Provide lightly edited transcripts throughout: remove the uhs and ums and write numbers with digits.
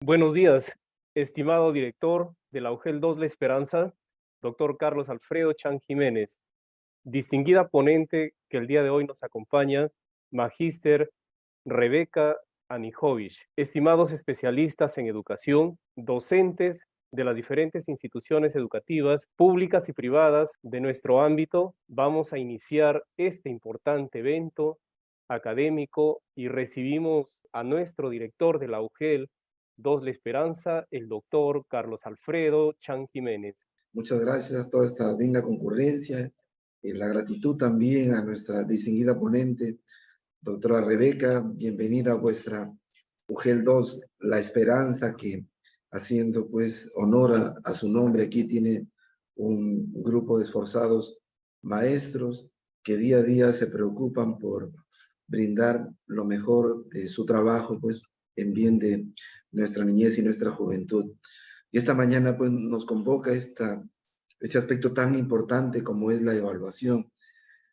Buenos días, estimado director de la UGEL 2 La Esperanza, doctor Carlos Alfredo Chan Jiménez, distinguida ponente que el día de hoy nos acompaña, magíster Rebeca Anijovic, estimados especialistas en educación, docentes de las diferentes instituciones educativas, públicas y privadas de nuestro ámbito, vamos a iniciar este importante evento académico y recibimos a nuestro director de la UGEL 2 La Esperanza, el doctor Carlos Alfredo Chan Jiménez. Muchas gracias a toda esta digna concurrencia. La gratitud también a nuestra distinguida ponente, doctora Rebeca. Bienvenida a vuestra UGEL 2, La Esperanza, que haciendo pues honor a su nombre, aquí tiene un grupo de esforzados maestros que día a día se preocupan por brindar lo mejor de su trabajo, pues en bien de nuestra niñez y nuestra juventud. Y esta mañana pues nos convoca este aspecto tan importante como es la evaluación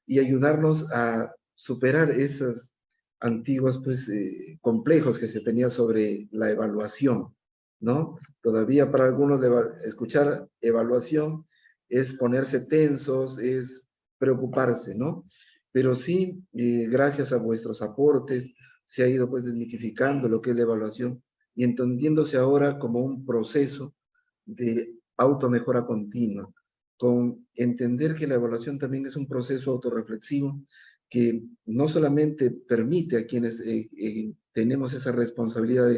y ayudarnos a superar esas antiguas pues complejos que se tenía sobre la evaluación, ¿no? Todavía para algunos escuchar evaluación es ponerse tensos, es preocuparse, ¿no? Pero sí, gracias a vuestros aportes, se ha ido pues desmitificando lo que es la evaluación y entendiéndose ahora como un proceso de automejora continua, con entender que la evaluación también es un proceso autorreflexivo que no solamente permite a quienes tenemos esa responsabilidad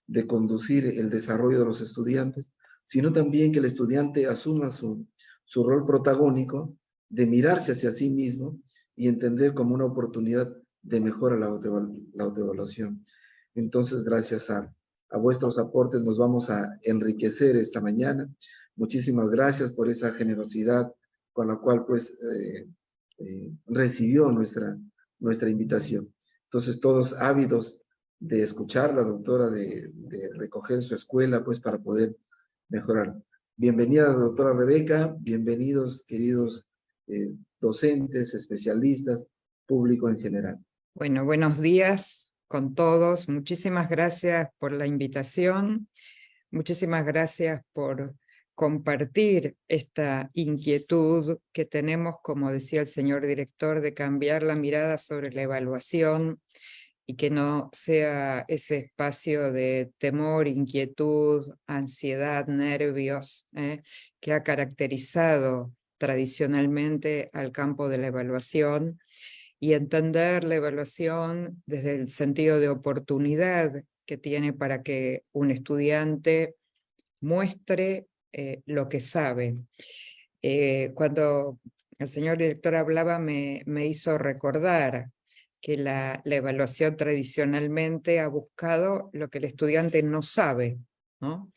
de conducir el desarrollo de los estudiantes, sino también que el estudiante asuma su rol protagónico de mirarse hacia sí mismo y entender como una oportunidad de mejora la autoevaluación. Entonces, gracias a vuestros aportes nos vamos a enriquecer esta mañana. Muchísimas gracias por esa generosidad con la cual pues recibió nuestra invitación. Entonces todos ávidos de escuchar la doctora, de recoger su escuela pues para poder mejorar. Bienvenida doctora Rebeca, bienvenidos queridos docentes, especialistas, público en general. Bueno, buenos días con todos. Muchísimas gracias por la invitación. Muchísimas gracias por compartir esta inquietud que tenemos, como decía el señor director, de cambiar la mirada sobre la evaluación y que no sea ese espacio de temor, inquietud, ansiedad, nervios, que ha caracterizado tradicionalmente al campo de la evaluación, y entender la evaluación desde el sentido de oportunidad que tiene para que un estudiante muestre lo que sabe. Cuando el señor director hablaba me hizo recordar que la evaluación tradicionalmente ha buscado lo que el estudiante no sabe, ¿no?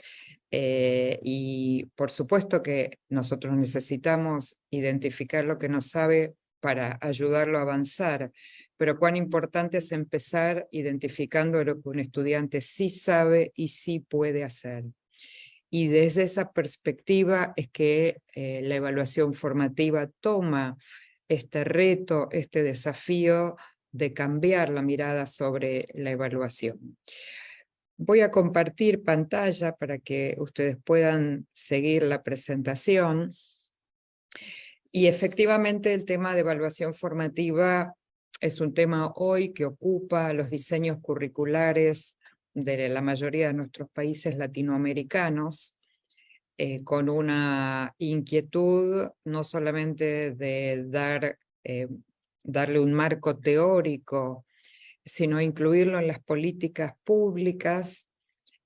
Y por supuesto que nosotros necesitamos identificar lo que no sabe para ayudarlo a avanzar, pero cuán importante es empezar identificando lo que un estudiante sí sabe y sí puede hacer. Y desde esa perspectiva es que la evaluación formativa toma este reto, este desafío de cambiar la mirada sobre la evaluación. Voy a compartir pantalla para que ustedes puedan seguir la presentación. Y efectivamente el tema de evaluación formativa es un tema hoy que ocupa los diseños curriculares de la mayoría de nuestros países latinoamericanos, con una inquietud no solamente de darle un marco teórico, sino incluirlo en las políticas públicas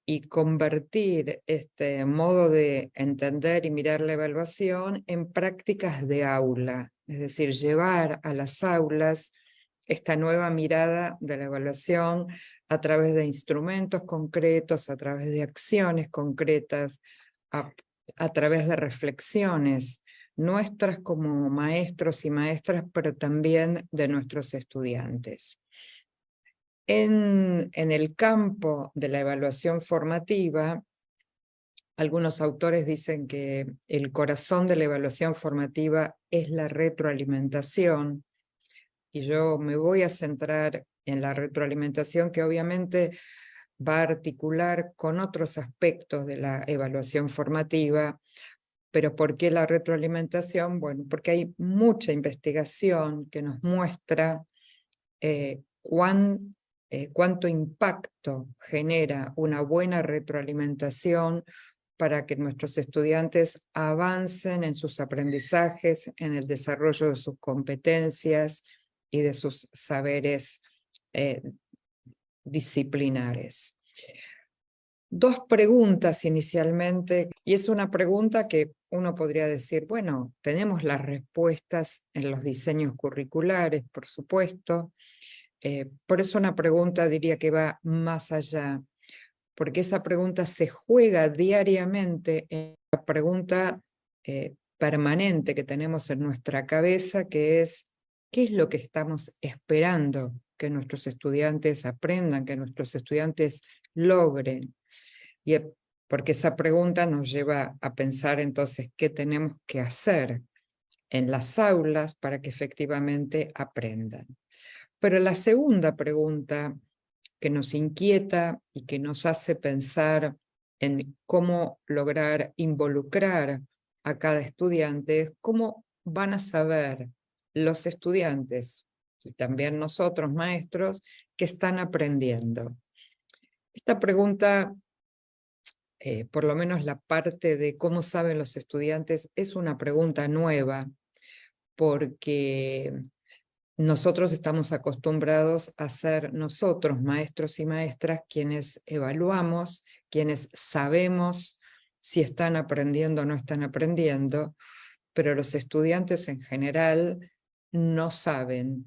y convertir este modo de entender y mirar la evaluación en prácticas de aula, es decir, llevar a las aulas esta nueva mirada de la evaluación a través de instrumentos concretos, a través de acciones concretas, a través de reflexiones nuestras como maestros y maestras, pero también de nuestros estudiantes. En el campo de la evaluación formativa, algunos autores dicen que el corazón de la evaluación formativa es la retroalimentación, y yo me voy a centrar en la retroalimentación, que obviamente va a articular con otros aspectos de la evaluación formativa. ¿Pero por qué la retroalimentación? Bueno, porque hay mucha investigación que nos muestra cuánto impacto genera una buena retroalimentación para que nuestros estudiantes avancen en sus aprendizajes, en el desarrollo de sus competencias y de sus saberes disciplinares. Dos preguntas inicialmente, y es una pregunta que uno podría decir, bueno, tenemos las respuestas en los diseños curriculares, por supuesto, por eso una pregunta diría que va más allá, porque esa pregunta se juega diariamente en la pregunta permanente que tenemos en nuestra cabeza, que es, ¿qué es lo que estamos esperando que nuestros estudiantes aprendan, que nuestros estudiantes logren? Y porque esa pregunta nos lleva a pensar entonces qué tenemos que hacer en las aulas para que efectivamente aprendan. Pero la segunda pregunta que nos inquieta y que nos hace pensar en cómo lograr involucrar a cada estudiante es cómo van a saber los estudiantes y también nosotros maestros que están aprendiendo. Esta pregunta, por lo menos la parte de cómo saben los estudiantes, es una pregunta nueva porque nosotros estamos acostumbrados a ser nosotros, maestros y maestras, quienes evaluamos, quienes sabemos si están aprendiendo o no están aprendiendo, pero los estudiantes en general no saben.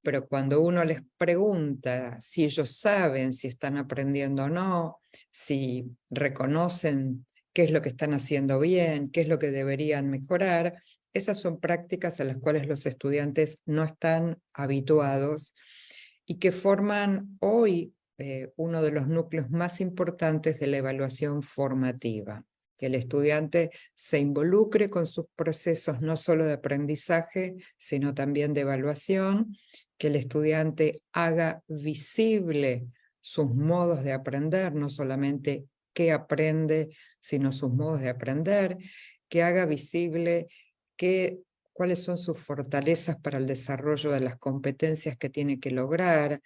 Pero cuando uno les pregunta si ellos saben si están aprendiendo o no, si reconocen qué es lo que están haciendo bien, qué es lo que deberían mejorar, esas son prácticas a las cuales los estudiantes no están habituados y que forman hoy uno de los núcleos más importantes de la evaluación formativa. Que el estudiante se involucre con sus procesos no solo de aprendizaje, sino también de evaluación, que el estudiante haga visible sus modos de aprender, no solamente qué aprende, sino sus modos de aprender, que haga visible cuáles son sus fortalezas para el desarrollo de las competencias que tiene que lograr,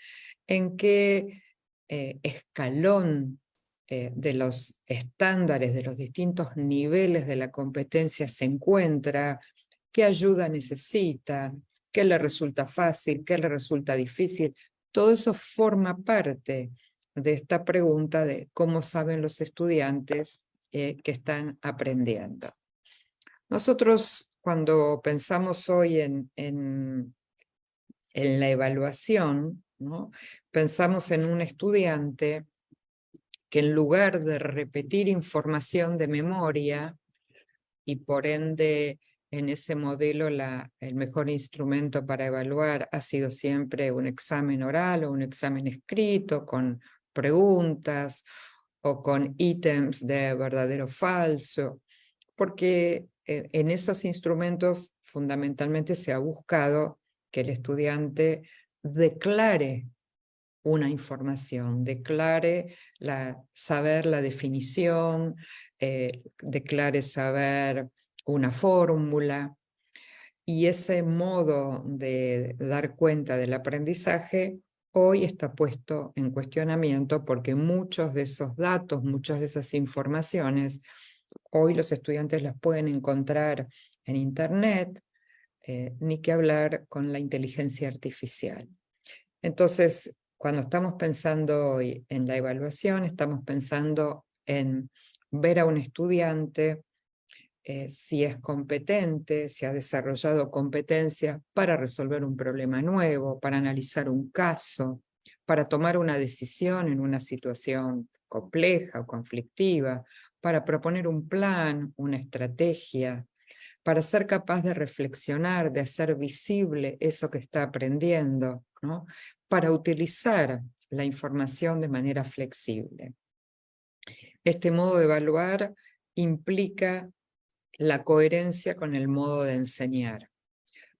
en qué escalón de los estándares, de los distintos niveles de la competencia se encuentra, qué ayuda necesita, qué le resulta fácil, qué le resulta difícil. Todo eso forma parte de esta pregunta de cómo saben los estudiantes que están aprendiendo. Nosotros, cuando pensamos hoy en la evaluación, ¿no? Pensamos en un estudiante que en lugar de repetir información de memoria, y por ende en ese modelo el mejor instrumento para evaluar ha sido siempre un examen oral o un examen escrito con preguntas o con ítems de verdadero o falso, porque en esos instrumentos fundamentalmente se ha buscado que el estudiante declare una información, declare saber la definición, declare saber una fórmula, y ese modo de dar cuenta del aprendizaje hoy está puesto en cuestionamiento porque muchos de esos datos, muchas de esas informaciones, hoy los estudiantes las pueden encontrar en Internet, ni que hablar con la inteligencia artificial. Entonces, cuando estamos pensando hoy en la evaluación, estamos pensando en ver a un estudiante si es competente, si ha desarrollado competencias para resolver un problema nuevo, para analizar un caso, para tomar una decisión en una situación compleja o conflictiva, para proponer un plan, una estrategia, para ser capaz de reflexionar, de hacer visible eso que está aprendiendo, ¿no? Para utilizar la información de manera flexible. Este modo de evaluar implica la coherencia con el modo de enseñar.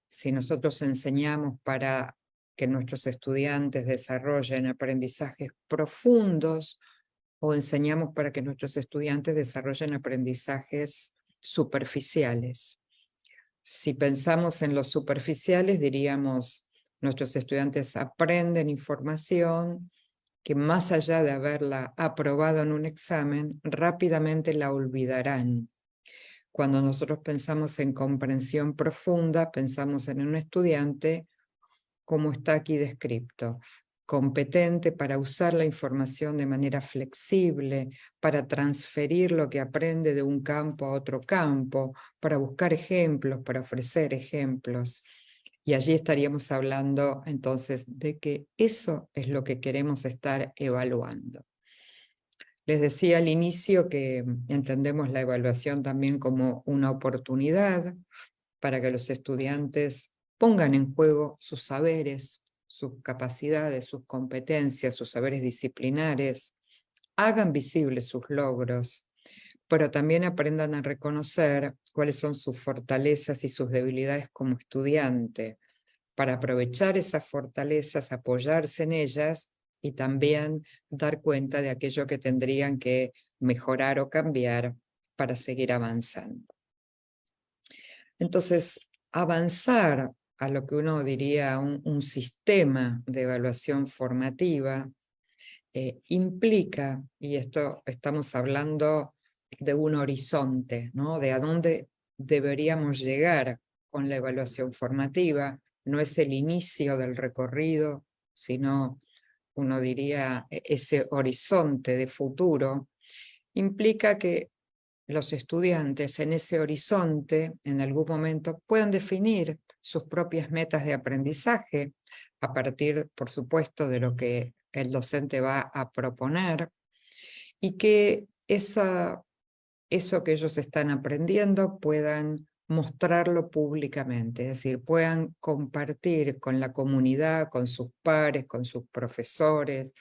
Si nosotros enseñamos para que nuestros estudiantes desarrollen aprendizajes profundos o enseñamos para que nuestros estudiantes desarrollen aprendizajes superficiales. Si pensamos en los superficiales, diríamos, nuestros estudiantes aprenden información que más allá de haberla aprobado en un examen, rápidamente la olvidarán. Cuando nosotros pensamos en comprensión profunda, pensamos en un estudiante, como está aquí descrito, competente para usar la información de manera flexible, para transferir lo que aprende de un campo a otro campo, para buscar ejemplos, para ofrecer ejemplos. Y allí estaríamos hablando entonces de que eso es lo que queremos estar evaluando. Les decía al inicio que entendemos la evaluación también como una oportunidad para que los estudiantes pongan en juego sus saberes, sus capacidades, sus competencias, sus saberes disciplinares, hagan visibles sus logros, pero también aprendan a reconocer cuáles son sus fortalezas y sus debilidades como estudiante, para aprovechar esas fortalezas, apoyarse en ellas y también dar cuenta de aquello que tendrían que mejorar o cambiar para seguir avanzando. Entonces, avanzar a lo que uno diría un sistema de evaluación formativa implica, y esto estamos hablando de un horizonte, ¿no? De a dónde deberíamos llegar con la evaluación formativa. No es el inicio del recorrido, sino, uno diría, ese horizonte de futuro. Implica que los estudiantes en ese horizonte, en algún momento, puedan definir sus propias metas de aprendizaje, a partir, por supuesto, de lo que el docente va a proponer, y que eso que ellos están aprendiendo puedan mostrarlo públicamente, es decir, puedan compartir con la comunidad, con sus pares, con sus profesores,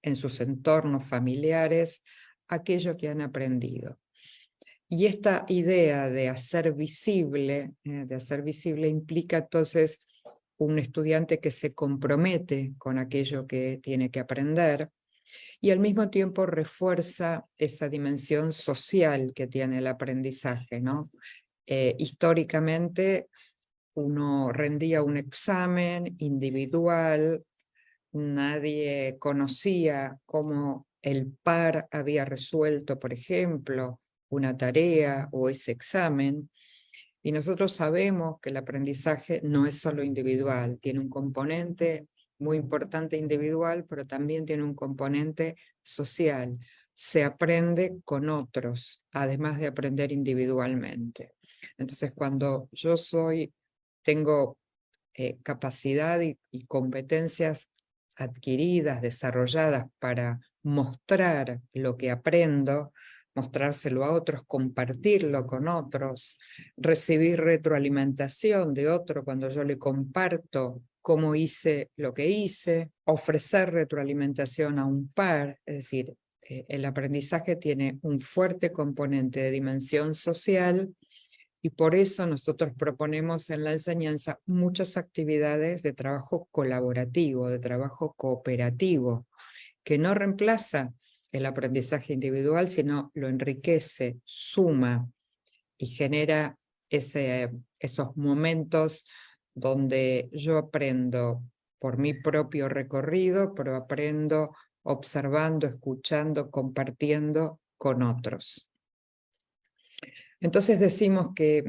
en sus entornos familiares, aquello que han aprendido. Y esta idea de hacer visible implica entonces un estudiante que se compromete con aquello que tiene que aprender y al mismo tiempo refuerza esa dimensión social que tiene el aprendizaje, ¿no? Históricamente uno rendía un examen individual, nadie conocía cómo el par había resuelto, por ejemplo, una tarea o ese examen, y nosotros sabemos que el aprendizaje no es solo individual, tiene un componente muy importante individual, pero también tiene un componente social. Se aprende con otros, además de aprender individualmente. Entonces, cuando yo tengo capacidad y competencias adquiridas, desarrolladas para mostrar lo que aprendo, mostrárselo a otros, compartirlo con otros, recibir retroalimentación de otro cuando yo le comparto cómo hice lo que hice, ofrecer retroalimentación a un par, es decir, el aprendizaje tiene un fuerte componente de dimensión social y por eso nosotros proponemos en la enseñanza muchas actividades de trabajo colaborativo, de trabajo cooperativo, que no reemplaza el aprendizaje individual, sino lo enriquece, suma y genera esos momentos donde yo aprendo por mi propio recorrido, pero aprendo observando, escuchando, compartiendo con otros. Entonces decimos que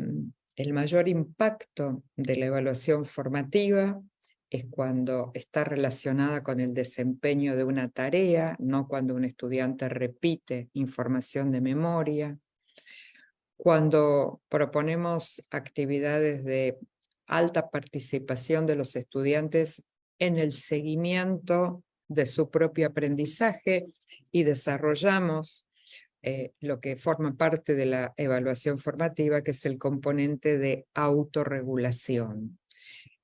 el mayor impacto de la evaluación formativa es cuando está relacionada con el desempeño de una tarea, no cuando un estudiante repite información de memoria. Cuando proponemos actividades de alta participación de los estudiantes en el seguimiento de su propio aprendizaje y desarrollamos lo que forma parte de la evaluación formativa, que es el componente de autorregulación.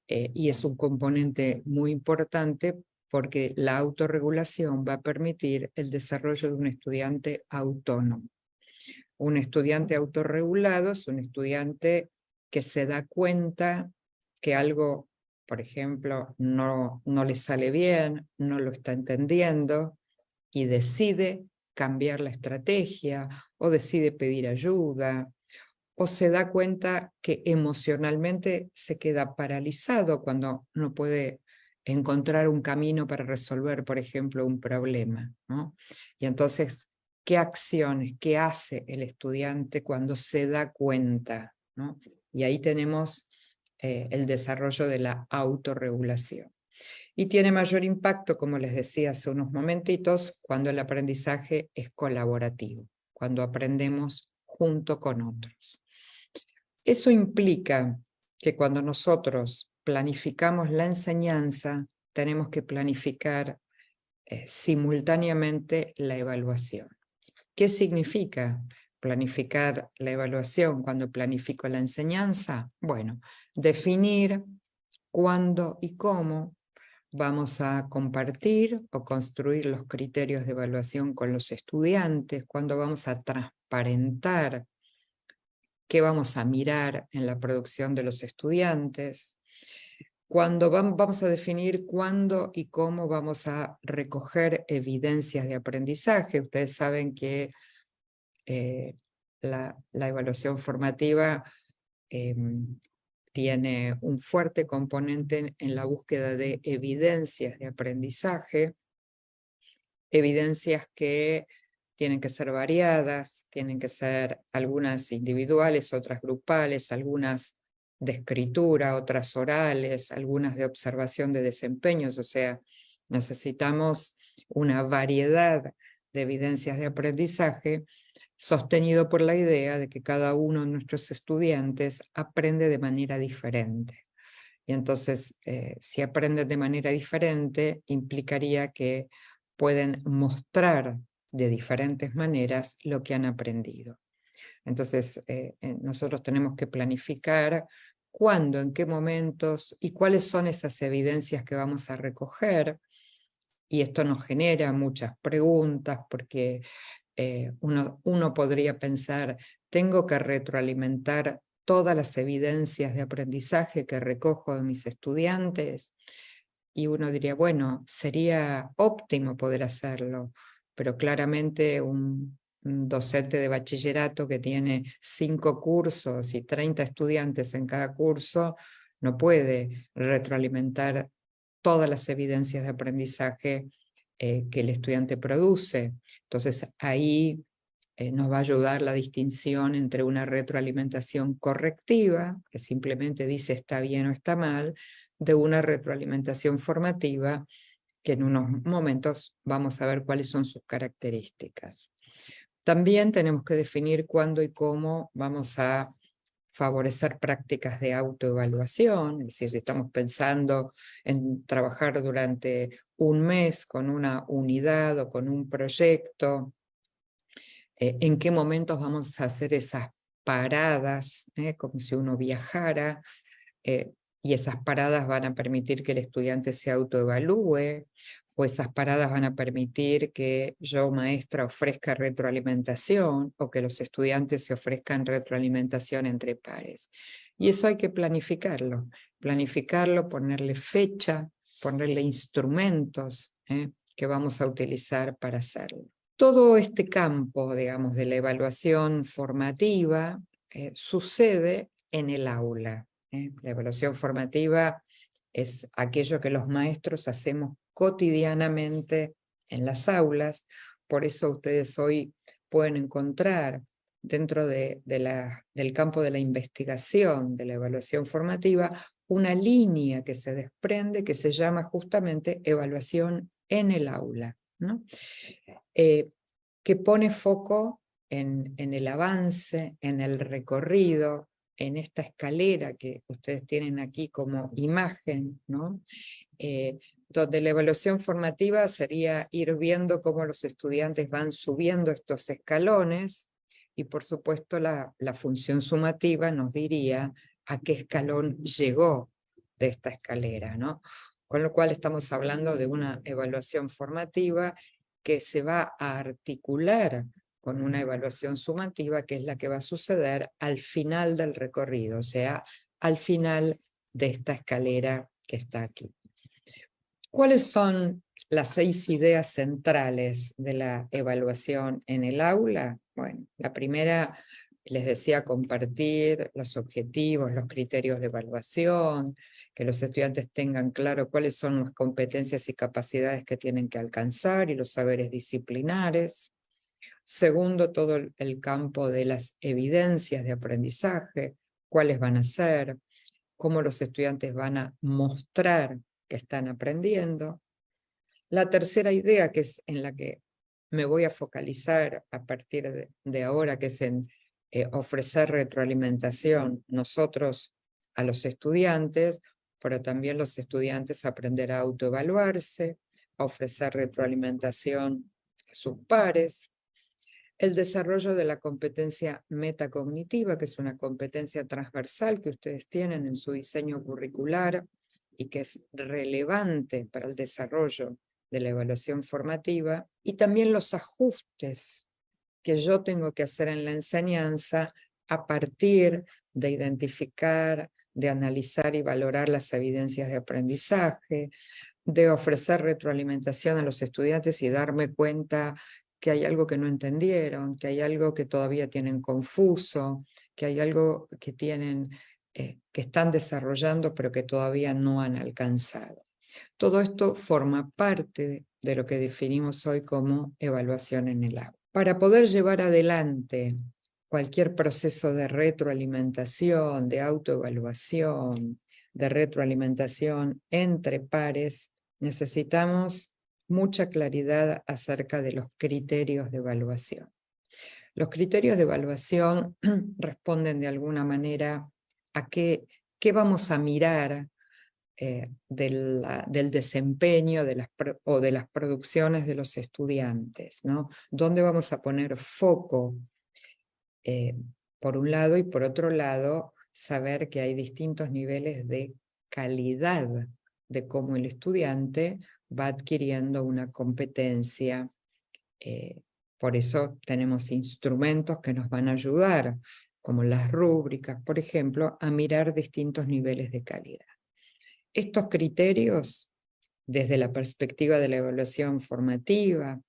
Y es un componente muy importante porque la autorregulación va a permitir el desarrollo de un estudiante autónomo. Un estudiante autorregulado es un estudiante que se da cuenta que algo por ejemplo, no le sale bien, no lo está entendiendo y decide cambiar la estrategia o decide pedir ayuda, o se da cuenta que emocionalmente se queda paralizado cuando no puede encontrar un camino para resolver, por ejemplo, un problema, ¿no? Y entonces, ¿qué acciones, qué hace el estudiante cuando se da cuenta, ¿no? Y ahí tenemos el desarrollo de la autorregulación. Y tiene mayor impacto, como les decía hace unos momentitos, cuando el aprendizaje es colaborativo, cuando aprendemos junto con otros. Eso implica que cuando nosotros planificamos la enseñanza, tenemos que planificar simultáneamente la evaluación. ¿Qué significa planificar la evaluación cuando planifico la enseñanza? Bueno, definir cuándo y cómo vamos a compartir o construir los criterios de evaluación con los estudiantes, cuándo vamos a transparentar qué vamos a mirar en la producción de los estudiantes, cuando vamos a definir cuándo y cómo vamos a recoger evidencias de aprendizaje. Ustedes saben que la evaluación formativa tiene un fuerte componente en la búsqueda de evidencias de aprendizaje, evidencias que tienen que ser variadas, tienen que ser algunas individuales, otras grupales, algunas de escritura, otras orales, algunas de observación de desempeños, o sea, necesitamos una variedad de evidencias de aprendizaje sostenido por la idea de que cada uno de nuestros estudiantes aprende de manera diferente. Y entonces, si aprenden de manera diferente, implicaría que pueden mostrar de diferentes maneras lo que han aprendido. Entonces, nosotros tenemos que planificar cuándo, en qué momentos y cuáles son esas evidencias que vamos a recoger. Y esto nos genera muchas preguntas porque uno podría pensar, tengo que retroalimentar todas las evidencias de aprendizaje que recojo de mis estudiantes, y uno diría, bueno, sería óptimo poder hacerlo, pero claramente un docente de bachillerato que tiene 5 cursos y 30 estudiantes en cada curso, no puede retroalimentar todas las evidencias de aprendizaje que el estudiante produce. Entonces ahí nos va a ayudar la distinción entre una retroalimentación correctiva, que simplemente dice está bien o está mal, de una retroalimentación formativa, que en unos momentos vamos a ver cuáles son sus características. También tenemos que definir cuándo y cómo vamos a favorecer prácticas de autoevaluación, es decir, si estamos pensando en trabajar durante un mes con una unidad o con un proyecto, en qué momentos vamos a hacer esas paradas, como si uno viajara, y esas paradas van a permitir que el estudiante se autoevalúe, o esas paradas van a permitir que yo, maestra, ofrezca retroalimentación, o que los estudiantes se ofrezcan retroalimentación entre pares. Y eso hay que planificarlo, ponerle fecha, ponerle instrumentos que vamos a utilizar para hacerlo. Todo este campo, digamos, de la evaluación formativa sucede en el aula. La evaluación formativa es aquello que los maestros hacemos cotidianamente en las aulas, por eso ustedes hoy pueden encontrar dentro del campo de la investigación, de la evaluación formativa, una línea que se desprende que se llama justamente evaluación en el aula, ¿no? Que pone foco en el avance, en el recorrido, en esta escalera que ustedes tienen aquí como imagen, ¿no? Donde la evaluación formativa sería ir viendo cómo los estudiantes van subiendo estos escalones, y por supuesto la función sumativa nos diría a qué escalón llegó de esta escalera, ¿no? Con lo cual estamos hablando de una evaluación formativa que se va a articular con una evaluación sumativa, que es la que va a suceder al final del recorrido, o sea, al final de esta escalera que está aquí. ¿Cuáles son las 6 ideas centrales de la evaluación en el aula? Bueno, la primera, les decía, compartir los objetivos, los criterios de evaluación, que los estudiantes tengan claro cuáles son las competencias y capacidades que tienen que alcanzar y los saberes disciplinares. Segundo, todo el campo de las evidencias de aprendizaje, cuáles van a ser, cómo los estudiantes van a mostrar que están aprendiendo. La tercera idea, que es en la que me voy a focalizar a partir de ahora, que es en ofrecer retroalimentación nosotros a los estudiantes, pero también los estudiantes aprender a autoevaluarse, a ofrecer retroalimentación a sus pares. El desarrollo de la competencia metacognitiva, que es una competencia transversal que ustedes tienen en su diseño curricular y que es relevante para el desarrollo de la evaluación formativa, y también los ajustes que yo tengo que hacer en la enseñanza a partir de identificar, de analizar y valorar las evidencias de aprendizaje, de ofrecer retroalimentación a los estudiantes y darme cuenta que hay algo que no entendieron, que hay algo que todavía tienen confuso, que hay algo que tienen, que están desarrollando pero que todavía no han alcanzado. Todo esto forma parte de lo que definimos hoy como evaluación en el aula. Para poder llevar adelante cualquier proceso de retroalimentación, de autoevaluación, de retroalimentación entre pares, necesitamos mucha claridad acerca de los criterios de evaluación. Los criterios de evaluación responden de alguna manera a qué vamos a mirar del desempeño o de las producciones de los estudiantes, ¿no? ¿Dónde vamos a poner foco? Por un lado, y por otro lado, saber que hay distintos niveles de calidad de cómo el estudiante va adquiriendo una competencia. Por eso tenemos instrumentos que nos van a ayudar, como las rúbricas, por ejemplo, a mirar distintos niveles de calidad. Estos criterios, desde la perspectiva de la evaluación formativa,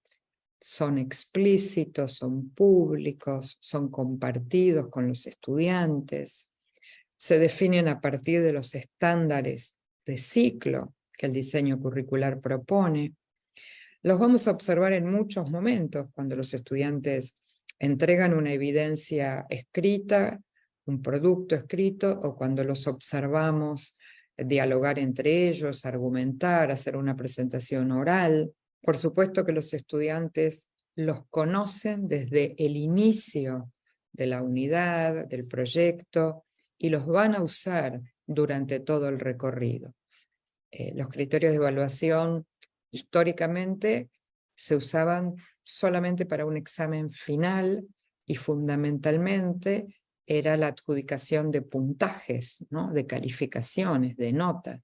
son explícitos, son públicos, son compartidos con los estudiantes, se definen a partir de los estándares de ciclo que el diseño curricular propone. Los vamos a observar en muchos momentos cuando los estudiantes entregan una evidencia escrita, un producto escrito, o cuando los observamos dialogar entre ellos, argumentar, hacer una presentación oral. Por supuesto que los estudiantes los conocen desde el inicio de la unidad, del proyecto, y los van a usar durante todo el recorrido. Los criterios de evaluación históricamente se usaban solamente para un examen final y fundamentalmente era la adjudicación de puntajes, ¿no? De calificaciones, de notas.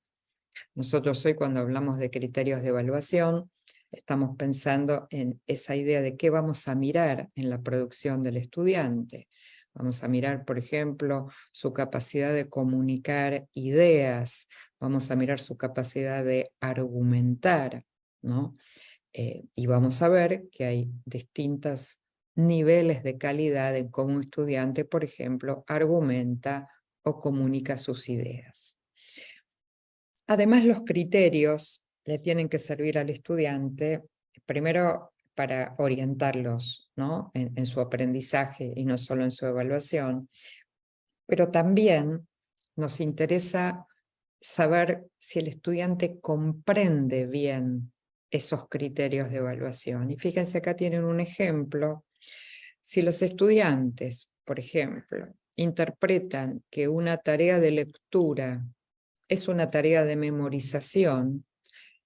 Nosotros hoy cuando hablamos de criterios de evaluación estamos pensando en esa idea de qué vamos a mirar en la producción del estudiante. Vamos a mirar, por ejemplo, su capacidad de comunicar ideas, vamos a mirar su capacidad de argumentar, ¿no? Y vamos a ver que hay distintos niveles de calidad en cómo un estudiante, por ejemplo, argumenta o comunica sus ideas. Además, los criterios le tienen que servir al estudiante, primero para orientarlos, ¿no? en su aprendizaje y no solo en su evaluación, pero también nos interesa saber si el estudiante comprende bien esos criterios de evaluación. Y fíjense, acá tienen un ejemplo. Si los estudiantes, por ejemplo, interpretan que una tarea de lectura es una tarea de memorización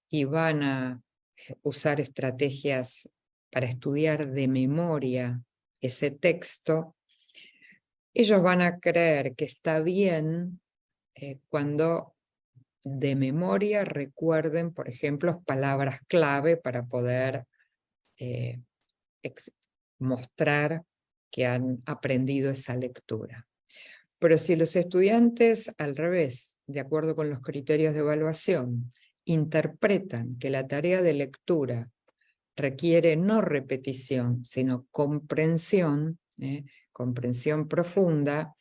y van a usar estrategias para estudiar de memoria ese texto, ellos van a creer que está bien cuando de memoria recuerden, por ejemplo, palabras clave para poder mostrar que han aprendido esa lectura. Pero si los estudiantes, al revés, de acuerdo con los criterios de evaluación, interpretan que la tarea de lectura requiere no repetición, sino comprensión, comprensión profunda,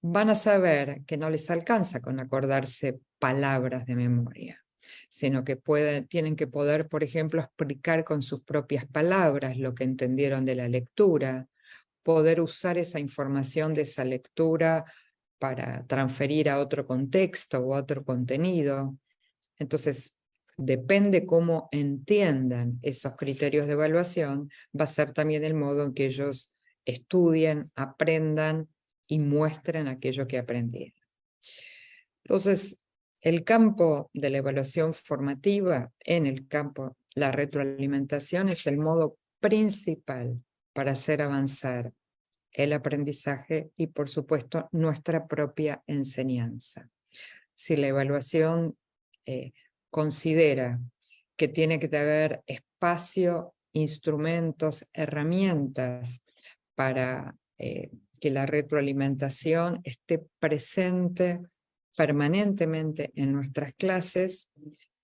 van a saber que no les alcanza con acordarse palabras de memoria, sino que tienen que poder, por ejemplo, explicar con sus propias palabras lo que entendieron de la lectura, poder usar esa información de esa lectura para transferir a otro contexto o a otro contenido. Entonces, depende cómo entiendan esos criterios de evaluación, va a ser también el modo en que ellos estudien, aprendan y muestren aquello que aprendieron. Entonces, el campo de la evaluación formativa, en el campo, la retroalimentación es el modo principal para hacer avanzar el aprendizaje y, por supuesto, nuestra propia enseñanza. Si la evaluación considera que tiene que haber espacio, instrumentos, herramientas para que la retroalimentación esté presente permanentemente en nuestras clases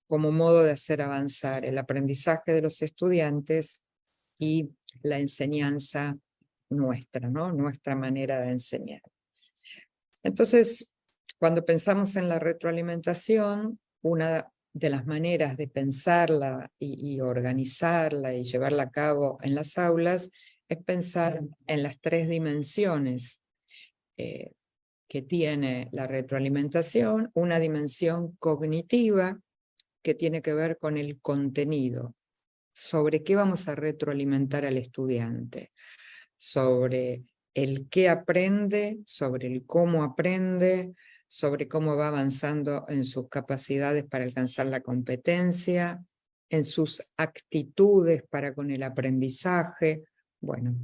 como modo de hacer avanzar el aprendizaje de los estudiantes y la enseñanza nuestra, ¿no? Nuestra manera de enseñar. Entonces, cuando pensamos en la retroalimentación, una de las maneras de pensarla y organizarla y llevarla a cabo en las aulas es pensar en las 3 dimensiones que tiene la retroalimentación. Una dimensión cognitiva que tiene que ver con el contenido, sobre qué vamos a retroalimentar al estudiante, sobre el qué aprende, sobre el cómo aprende, sobre cómo va avanzando en sus capacidades para alcanzar la competencia, en sus actitudes para con el aprendizaje. Bueno,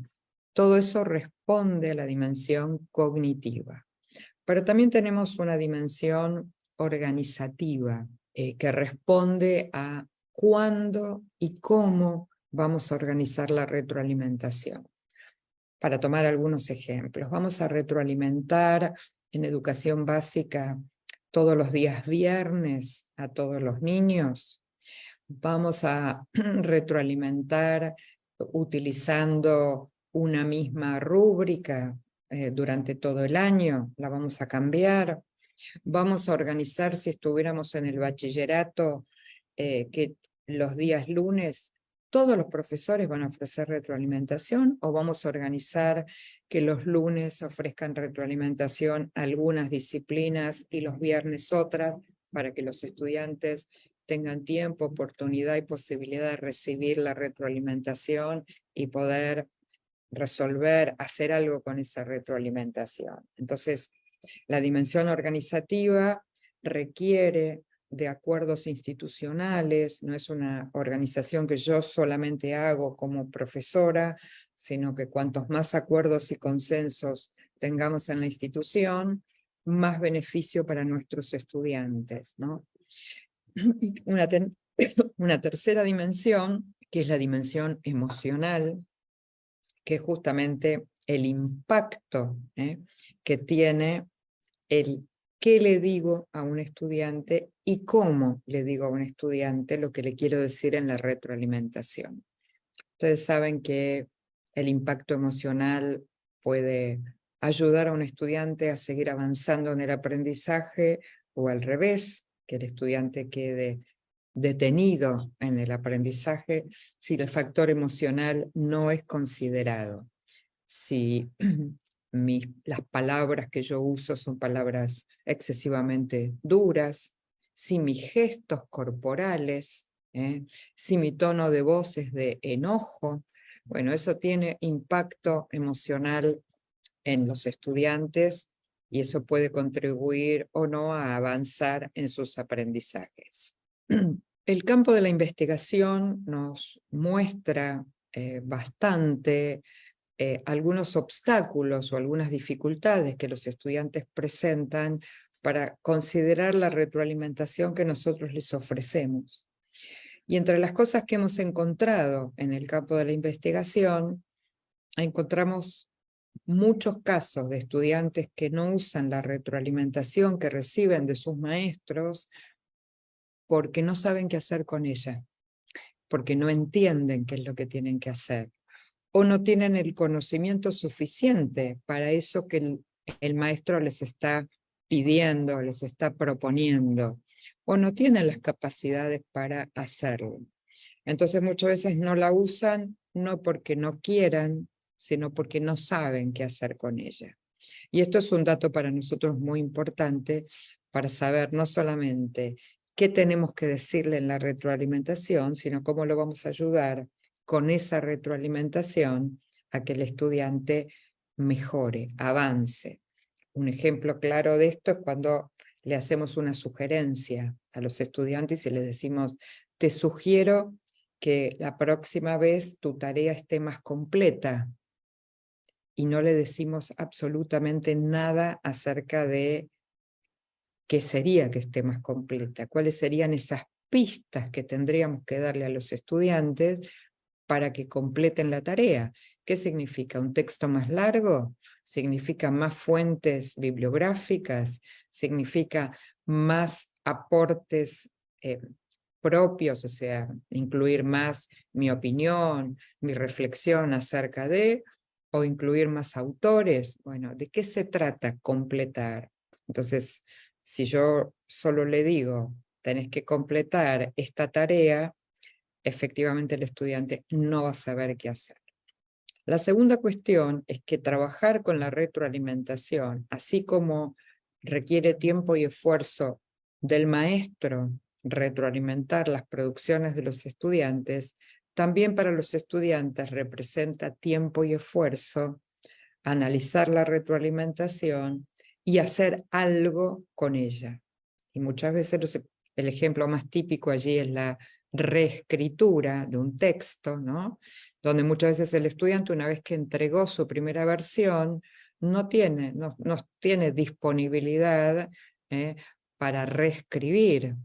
todo eso responde a la dimensión cognitiva. Pero también tenemos una dimensión organizativa que responde a cuándo y cómo vamos a organizar la retroalimentación. Para tomar algunos ejemplos, vamos a retroalimentar en educación básica todos los días viernes a todos los niños. Vamos a retroalimentar utilizando una misma rúbrica durante todo el año, la vamos a cambiar. Vamos a organizar, si estuviéramos en el bachillerato, que los días lunes todos los profesores van a ofrecer retroalimentación, o vamos a organizar que los lunes ofrezcan retroalimentación a algunas disciplinas y los viernes otras, para que los estudiantes tengan tiempo, oportunidad y posibilidad de recibir la retroalimentación y poder resolver, hacer algo con esa retroalimentación. Entonces, la dimensión organizativa requiere de acuerdos institucionales, no es una organización que yo solamente hago como profesora, sino que cuantos más acuerdos y consensos tengamos en la institución, más beneficio para nuestros estudiantes, ¿no? Una tercera dimensión, que es la dimensión emocional, que es justamente el impacto que tiene el qué le digo a un estudiante y cómo le digo a un estudiante lo que le quiero decir en la retroalimentación. Ustedes saben que el impacto emocional puede ayudar a un estudiante a seguir avanzando en el aprendizaje, o al revés, que el estudiante quede detenido en el aprendizaje si el factor emocional no es considerado. Si las palabras que yo uso son palabras excesivamente duras, si mis gestos corporales, si mi tono de voz es de enojo, bueno, eso tiene impacto emocional en los estudiantes y eso puede contribuir o no a avanzar en sus aprendizajes. El campo de la investigación nos muestra bastante algunos obstáculos o algunas dificultades que los estudiantes presentan para considerar la retroalimentación que nosotros les ofrecemos. Y entre las cosas que hemos encontrado en el campo de la investigación, encontramos muchos casos de estudiantes que no usan la retroalimentación que reciben de sus maestros porque no saben qué hacer con ella, porque no entienden qué es lo que tienen que hacer, o no tienen el conocimiento suficiente para eso que el maestro les está pidiendo, les está proponiendo, o no tienen las capacidades para hacerlo. Entonces muchas veces no la usan, no porque no quieran, sino porque no saben qué hacer con ella. Y esto es un dato para nosotros muy importante para saber no solamente qué tenemos que decirle en la retroalimentación, sino cómo lo vamos a ayudar con esa retroalimentación a que el estudiante mejore, avance. Un ejemplo claro de esto es cuando le hacemos una sugerencia a los estudiantes y les decimos, te sugiero que la próxima vez tu tarea esté más completa, y no le decimos absolutamente nada acerca de qué sería que esté más completa, cuáles serían esas pistas que tendríamos que darle a los estudiantes para que completen la tarea. ¿Qué significa? ¿Un texto más largo? ¿Significa más fuentes bibliográficas? ¿Significa más aportes propios? O sea, incluir más mi opinión, mi reflexión acerca de, o incluir más autores. Bueno, ¿de qué se trata completar? Entonces, si yo solo le digo, tenés que completar esta tarea, efectivamente el estudiante no va a saber qué hacer. La segunda cuestión es que trabajar con la retroalimentación, así como requiere tiempo y esfuerzo del maestro retroalimentar las producciones de los estudiantes, también para los estudiantes representa tiempo y esfuerzo analizar la retroalimentación y hacer algo con ella. Y muchas veces el ejemplo más típico allí es la reescritura de un texto, ¿no? Donde muchas veces el estudiante, una vez que entregó su primera versión, no tiene disponibilidad para reescribir.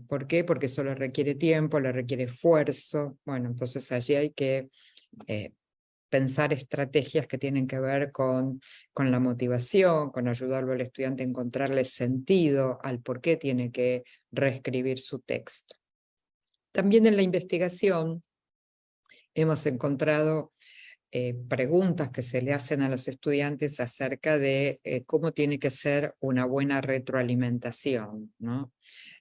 ¿Por qué? Porque eso le requiere tiempo, le requiere esfuerzo. Bueno, entonces allí hay que pensar estrategias que tienen que ver con la motivación, con ayudarlo al estudiante a encontrarle sentido al por qué tiene que reescribir su texto. También en la investigación hemos encontrado preguntas que se le hacen a los estudiantes acerca de cómo tiene que ser una buena retroalimentación, ¿no?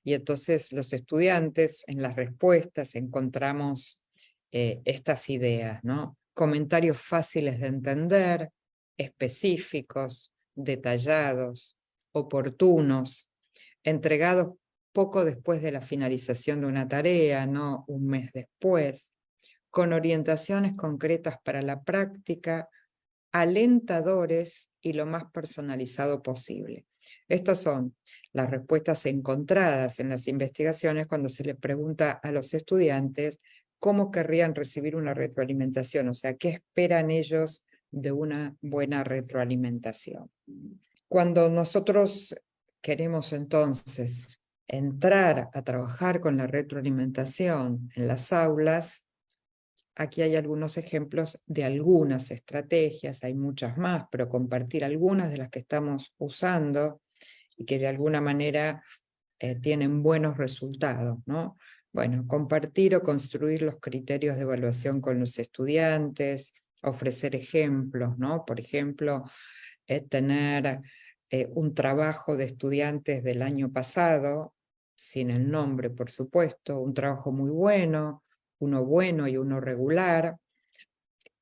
Y entonces los estudiantes en las respuestas encontramos estas ideas, ¿no? Comentarios fáciles de entender, específicos, detallados, oportunos, entregados poco después de la finalización de una tarea, no un mes después, con orientaciones concretas para la práctica, alentadores y lo más personalizado posible. Estas son las respuestas encontradas en las investigaciones cuando se le pregunta a los estudiantes cómo querrían recibir una retroalimentación, o sea, qué esperan ellos de una buena retroalimentación. Cuando nosotros queremos entonces entrar a trabajar con la retroalimentación en las aulas, aquí hay algunos ejemplos de algunas estrategias, hay muchas más, pero compartir algunas de las que estamos usando y que de alguna manera tienen buenos resultados, ¿no? Bueno, compartir o construir los criterios de evaluación con los estudiantes, ofrecer ejemplos, ¿no? Por ejemplo, tener un trabajo de estudiantes del año pasado, sin el nombre, por supuesto, un trabajo muy bueno, uno bueno y uno regular,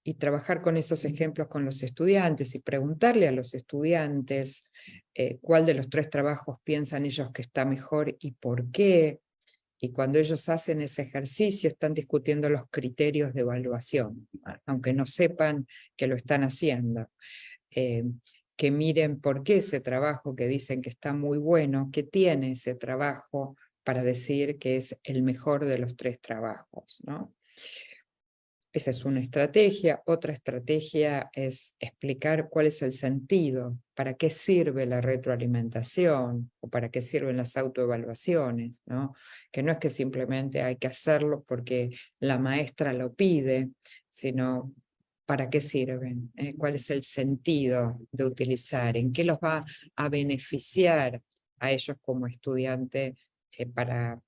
y trabajar con esos ejemplos con los estudiantes y preguntarle a los estudiantes cuál de los tres trabajos piensan ellos que está mejor y por qué. Y cuando ellos hacen ese ejercicio están discutiendo los criterios de evaluación, aunque no sepan que lo están haciendo. Que miren por qué ese trabajo que dicen que está muy bueno, que tiene ese trabajo para decir que es el mejor de los tres trabajos, ¿no? Esa es una estrategia. Otra estrategia es explicar cuál es el sentido, para qué sirve la retroalimentación o para qué sirven las autoevaluaciones, ¿no? Que no es que simplemente hay que hacerlo porque la maestra lo pide, sino para qué sirven, cuál es el sentido de utilizar, en qué los va a beneficiar a ellos como estudiante para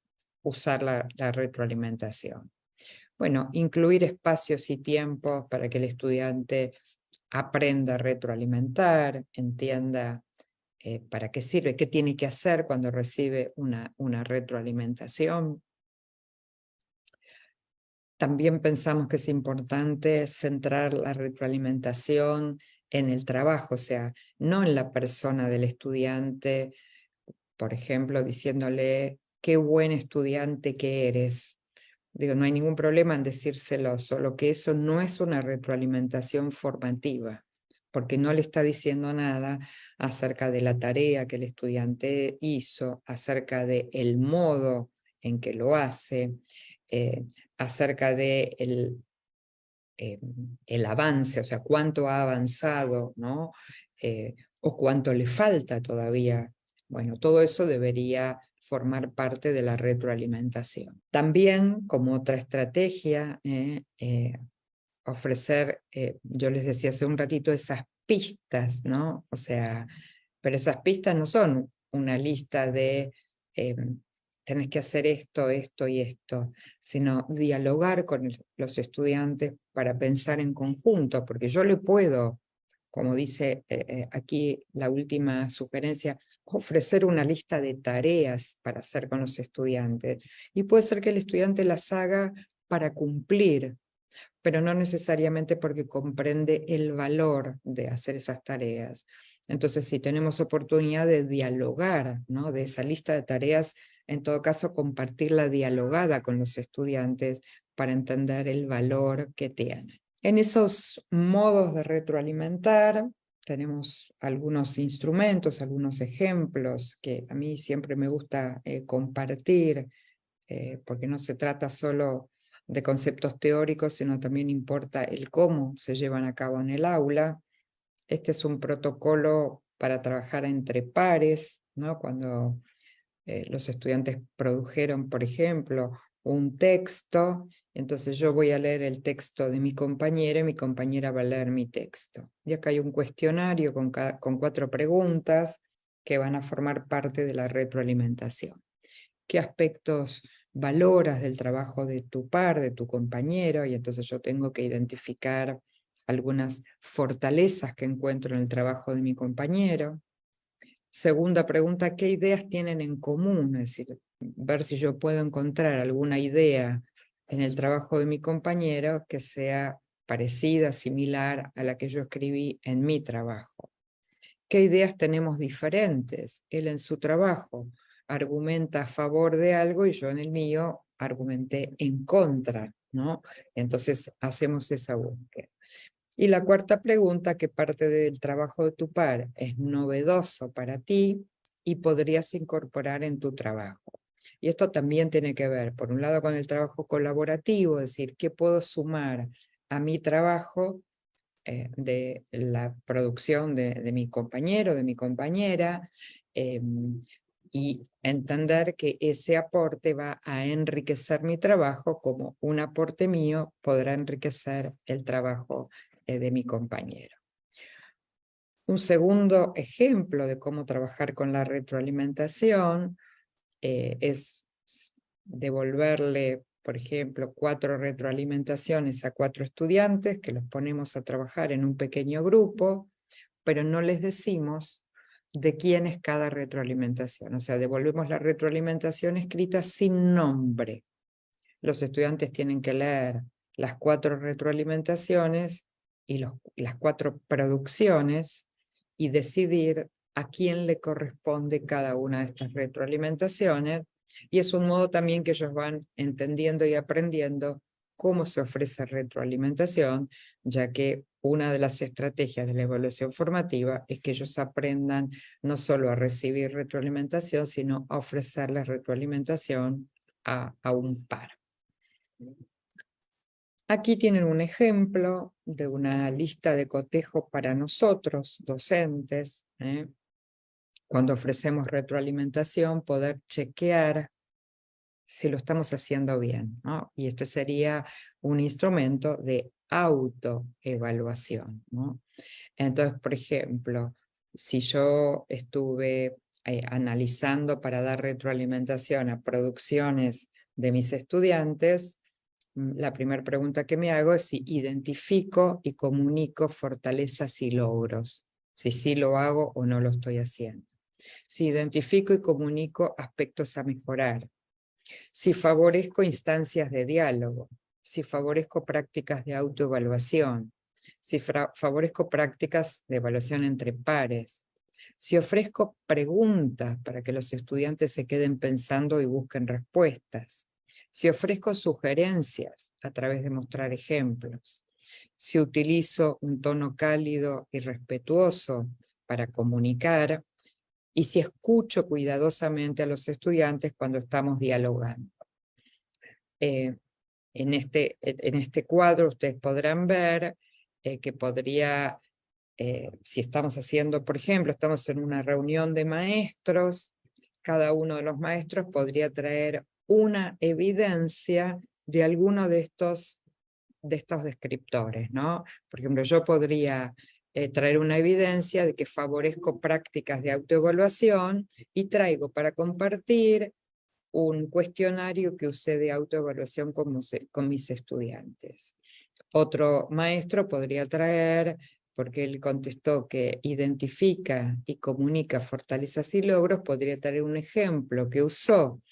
usar la retroalimentación. Bueno, incluir espacios y tiempos para que el estudiante aprenda a retroalimentar, entienda para qué sirve, qué tiene que hacer cuando recibe una retroalimentación. También pensamos que es importante centrar la retroalimentación en el trabajo, o sea, no en la persona del estudiante, por ejemplo, diciéndole qué buen estudiante que eres. Digo, no hay ningún problema en decírselo, solo que eso no es una retroalimentación formativa, porque no le está diciendo nada acerca de la tarea que el estudiante hizo, acerca del modo en que lo hace, acerca de el avance, o sea, cuánto ha avanzado, ¿no? O cuánto le falta todavía. Bueno, todo eso debería formar parte de la retroalimentación. También, como otra estrategia, ofrecer, yo les decía hace un ratito, esas pistas, ¿no? O sea, pero esas pistas no son una lista de tenés que hacer esto, esto y esto, sino dialogar con los estudiantes para pensar en conjunto, porque yo le puedo, como dice aquí la última sugerencia, ofrecer una lista de tareas para hacer con los estudiantes, y puede ser que el estudiante las haga para cumplir, pero no necesariamente porque comprende el valor de hacer esas tareas. Entonces, si tenemos oportunidad de dialogar, ¿no?, de esa lista de tareas, en todo caso, compartirla dialogada con los estudiantes para entender el valor que tienen. En esos modos de retroalimentar, tenemos algunos instrumentos, algunos ejemplos que a mí siempre me gusta compartir, porque no se trata solo de conceptos teóricos, sino también importa el cómo se llevan a cabo en el aula. Este es un protocolo para trabajar entre pares, ¿no? Cuando los estudiantes produjeron, por ejemplo, un texto, entonces yo voy a leer el texto de mi compañera y mi compañera va a leer mi texto. Y acá hay un cuestionario con 4 preguntas que van a formar parte de la retroalimentación. ¿Qué aspectos valoras del trabajo de tu par, de tu compañero? Y entonces yo tengo que identificar algunas fortalezas que encuentro en el trabajo de mi compañero. Segunda pregunta, ¿qué ideas tienen en común? Es decir, ver si yo puedo encontrar alguna idea en el trabajo de mi compañero que sea parecida, similar a la que yo escribí en mi trabajo. ¿Qué ideas tenemos diferentes? Él en su trabajo argumenta a favor de algo y yo en el mío argumenté en contra, ¿no? Entonces hacemos esa búsqueda. Y la cuarta pregunta, ¿qué parte del trabajo de tu par es novedoso para ti y podrías incorporar en tu trabajo? Y esto también tiene que ver, por un lado, con el trabajo colaborativo, es decir, ¿qué puedo sumar a mi trabajo de la producción de mi compañero, de mi compañera, y entender que ese aporte va a enriquecer mi trabajo como un aporte mío podrá enriquecer el trabajo de mi compañero. Un segundo ejemplo de cómo trabajar con la retroalimentación es devolverle, por ejemplo, 4 retroalimentaciones a 4 estudiantes que los ponemos a trabajar en un pequeño grupo, pero no les decimos de quién es cada retroalimentación. O sea, devolvemos la retroalimentación escrita sin nombre. Los estudiantes tienen que leer las 4 retroalimentaciones y las 4 producciones y decidir a quién le corresponde cada una de estas retroalimentaciones, y es un modo también que ellos van entendiendo y aprendiendo cómo se ofrece retroalimentación, ya que una de las estrategias de la evaluación formativa es que ellos aprendan no solo a recibir retroalimentación, sino a ofrecerles retroalimentación a un par. Aquí tienen un ejemplo de una lista de cotejo para nosotros, docentes, cuando ofrecemos retroalimentación, poder chequear si lo estamos haciendo bien, ¿no? Y este sería un instrumento de autoevaluación, ¿no? Entonces, por ejemplo, si yo estuve analizando para dar retroalimentación a producciones de mis estudiantes, la primera pregunta que me hago es si identifico y comunico fortalezas y logros, si sí lo hago o no lo estoy haciendo. Si identifico y comunico aspectos a mejorar, si favorezco instancias de diálogo, si favorezco prácticas de autoevaluación, si favorezco prácticas de evaluación entre pares, si ofrezco preguntas para que los estudiantes se queden pensando y busquen respuestas, si ofrezco sugerencias a través de mostrar ejemplos, si utilizo un tono cálido y respetuoso para comunicar, y si escucho cuidadosamente a los estudiantes cuando estamos dialogando. En este cuadro ustedes podrán ver que podría, si estamos haciendo, por ejemplo, estamos en una reunión de maestros, cada uno de los maestros podría traer una evidencia de alguno de estos descriptores, ¿no? Por ejemplo, yo podría traer una evidencia de que favorezco prácticas de autoevaluación y traigo para compartir un cuestionario que usé de autoevaluación con mis estudiantes. Otro maestro podría traer, porque él contestó que identifica y comunica fortalezas y logros, podría traer un ejemplo que usó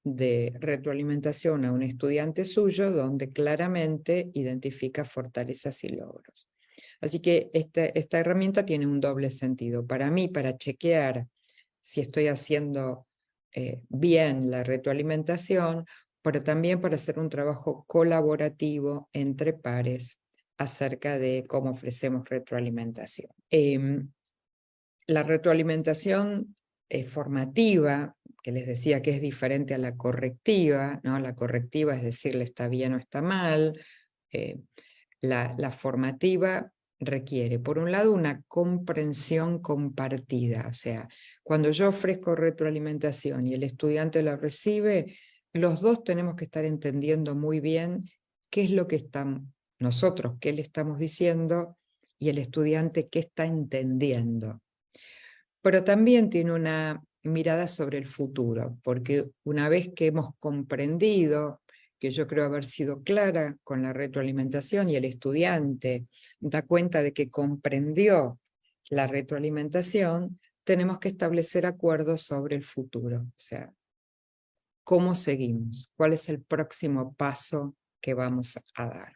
de retroalimentación a un estudiante suyo donde claramente identifica fortalezas y logros. Así que esta herramienta tiene un doble sentido. Para mí, para chequear si estoy haciendo bien la retroalimentación, pero también para hacer un trabajo colaborativo entre pares acerca de cómo ofrecemos retroalimentación. La retroalimentación formativa, que les decía que es diferente a la correctiva, ¿no? La correctiva es decirle está bien o está mal. La formativa requiere, por un lado, una comprensión compartida, o sea, cuando yo ofrezco retroalimentación y el estudiante la recibe, los dos tenemos que estar entendiendo muy bien qué es lo que nosotros, qué le estamos diciendo, y el estudiante qué está entendiendo. Pero también tiene una mirada sobre el futuro, porque una vez que hemos comprendido, que yo creo haber sido clara con la retroalimentación y el estudiante da cuenta de que comprendió la retroalimentación, tenemos que establecer acuerdos sobre el futuro, o sea, cómo seguimos, cuál es el próximo paso que vamos a dar.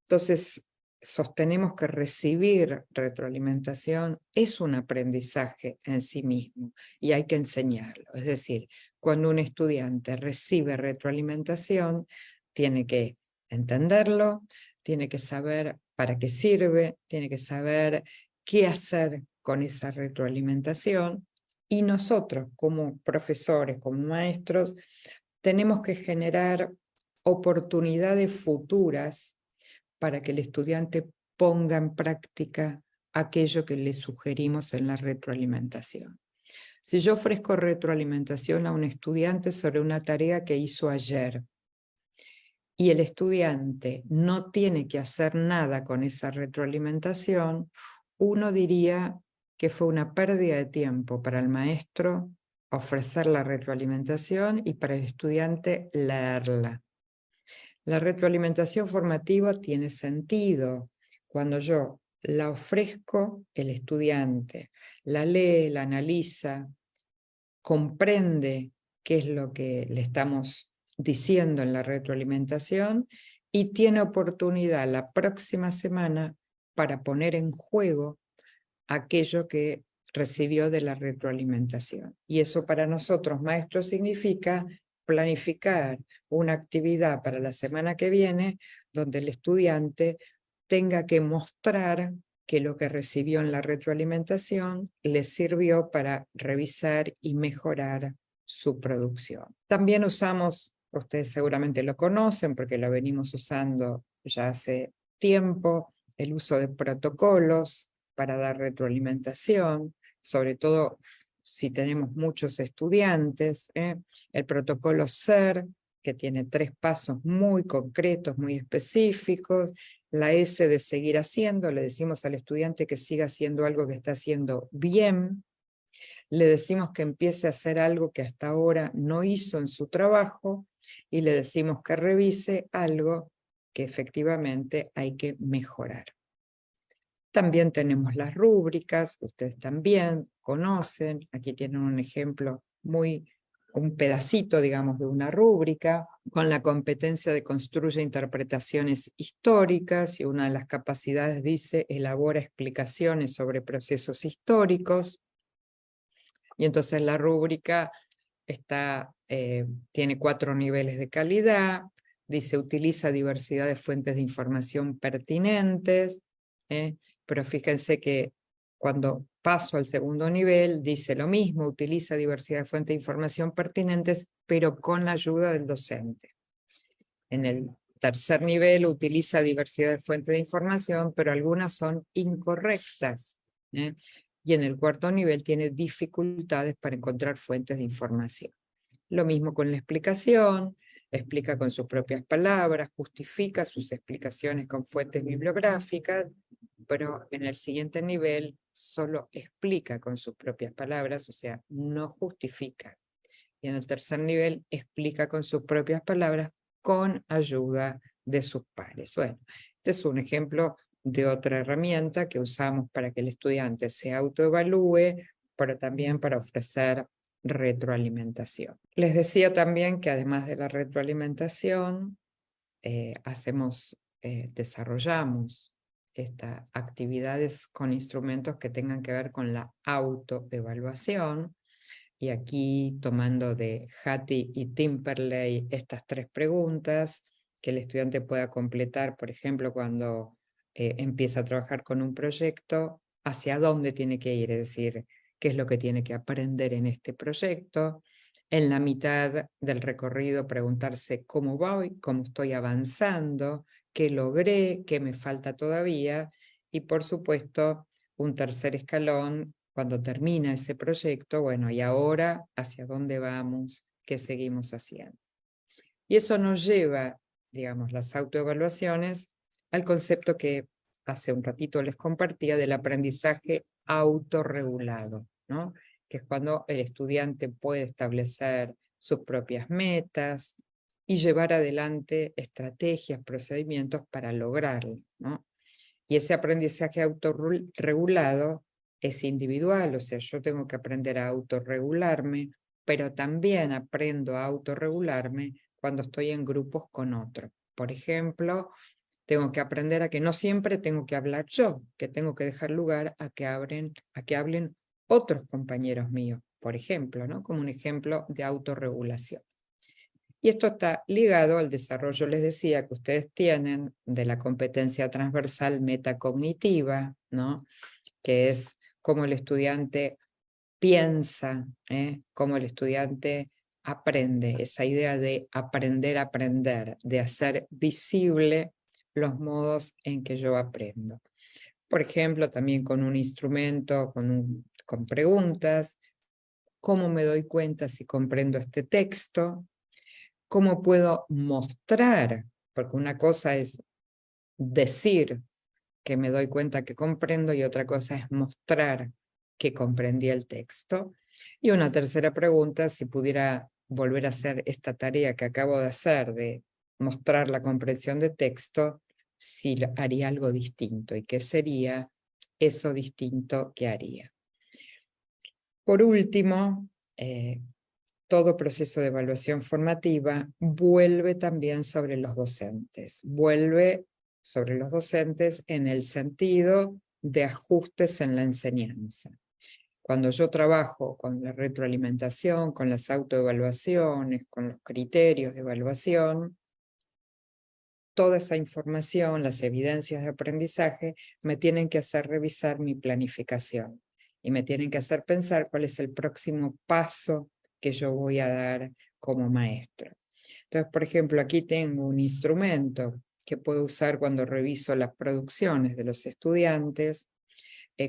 Entonces, sostenemos que recibir retroalimentación es un aprendizaje en sí mismo y hay que enseñarlo. Es decir, cuando un estudiante recibe retroalimentación, tiene que entenderlo, tiene que saber para qué sirve, tiene que saber qué hacer con esa retroalimentación, y nosotros como profesores, como maestros, tenemos que generar oportunidades futuras para que el estudiante ponga en práctica aquello que le sugerimos en la retroalimentación. Si yo ofrezco retroalimentación a un estudiante sobre una tarea que hizo ayer, y el estudiante no tiene que hacer nada con esa retroalimentación, uno diría que fue una pérdida de tiempo para el maestro ofrecer la retroalimentación y para el estudiante leerla. La retroalimentación formativa tiene sentido cuando yo la ofrezco, el estudiante la lee, la analiza, comprende qué es lo que le estamos diciendo en la retroalimentación y tiene oportunidad la próxima semana para poner en juego aquello que recibió de la retroalimentación. Y eso para nosotros, maestros, significa planificar una actividad para la semana que viene donde el estudiante tenga que mostrar que lo que recibió en la retroalimentación le sirvió para revisar y mejorar su producción. También usamos, ustedes seguramente lo conocen porque lo venimos usando ya hace tiempo, el uso de protocolos para dar retroalimentación, sobre todo si tenemos muchos estudiantes. El protocolo SER que tiene 3 pasos muy concretos, muy específicos. La S de seguir haciendo, le decimos al estudiante que siga haciendo algo que está haciendo bien. Le decimos que empiece a hacer algo que hasta ahora no hizo en su trabajo y le decimos que revise algo que efectivamente hay que mejorar. También tenemos las rúbricas, ustedes también conocen, aquí tienen un ejemplo un pedacito, digamos, de una rúbrica, con la competencia de construye interpretaciones históricas, y una de las capacidades dice elabora explicaciones sobre procesos históricos, y entonces la rúbrica tiene 4 niveles de calidad, dice utiliza diversidad de fuentes de información pertinentes, pero fíjense que cuando paso al segundo nivel dice lo mismo, utiliza diversidad de fuentes de información pertinentes, pero con la ayuda del docente. En el tercer nivel utiliza diversidad de fuentes de información, pero algunas son incorrectas, y en el cuarto nivel tiene dificultades para encontrar fuentes de información. Lo mismo con la explicación, explica con sus propias palabras, justifica sus explicaciones con fuentes bibliográficas, pero en el siguiente nivel solo explica con sus propias palabras, o sea, no justifica. Y en el tercer nivel explica con sus propias palabras con ayuda de sus pares. Bueno, este es un ejemplo de otra herramienta que usamos para que el estudiante se autoevalúe, pero también para ofrecer retroalimentación. Les decía también que además de la retroalimentación, desarrollamos estas actividades con instrumentos que tengan que ver con la autoevaluación, y aquí tomando de Hattie y Timperley estas 3 preguntas que el estudiante pueda completar, por ejemplo, cuando empieza a trabajar con un proyecto, hacia dónde tiene que ir, es decir, qué es lo que tiene que aprender en este proyecto. En la mitad del recorrido preguntarse cómo voy, cómo estoy avanzando, qué logré, qué me falta todavía, y por supuesto un tercer escalón cuando termina ese proyecto, bueno, y ahora hacia dónde vamos, qué seguimos haciendo. Y eso nos lleva, digamos, las autoevaluaciones al concepto que hace un ratito les compartía del aprendizaje autorregulado, ¿no? Que es cuando el estudiante puede establecer sus propias metas y llevar adelante estrategias, procedimientos para lograrlo, ¿no? Y ese aprendizaje autorregulado es individual, o sea, yo tengo que aprender a autorregularme, pero también aprendo a autorregularme cuando estoy en grupos con otros. Por ejemplo, tengo que aprender a que no siempre tengo que hablar yo, que tengo que dejar lugar a que hablen otros compañeros míos, por ejemplo, ¿no? Como un ejemplo de autorregulación. Y esto está ligado al desarrollo, les decía, que ustedes tienen de la competencia transversal metacognitiva, ¿no? Que es cómo el estudiante piensa, cómo el estudiante aprende, esa idea de aprender a aprender, de hacer visible los modos en que yo aprendo. Por ejemplo, también con un instrumento, con preguntas, ¿cómo me doy cuenta si comprendo este texto? ¿Cómo puedo mostrar? Porque una cosa es decir que me doy cuenta que comprendo y otra cosa es mostrar que comprendí el texto. Y una tercera pregunta, si pudiera volver a hacer esta tarea que acabo de hacer de mostrar la comprensión de texto, si haría algo distinto y qué sería eso distinto que haría. Por último, todo proceso de evaluación formativa vuelve también sobre los docentes. Vuelve sobre los docentes en el sentido de ajustes en la enseñanza. Cuando yo trabajo con la retroalimentación, con las autoevaluaciones, con los criterios de evaluación, toda esa información, las evidencias de aprendizaje, me tienen que hacer revisar mi planificación y me tienen que hacer pensar cuál es el próximo paso que yo voy a dar como maestro. Entonces, por ejemplo, aquí tengo un instrumento que puedo usar cuando reviso las producciones de los estudiantes,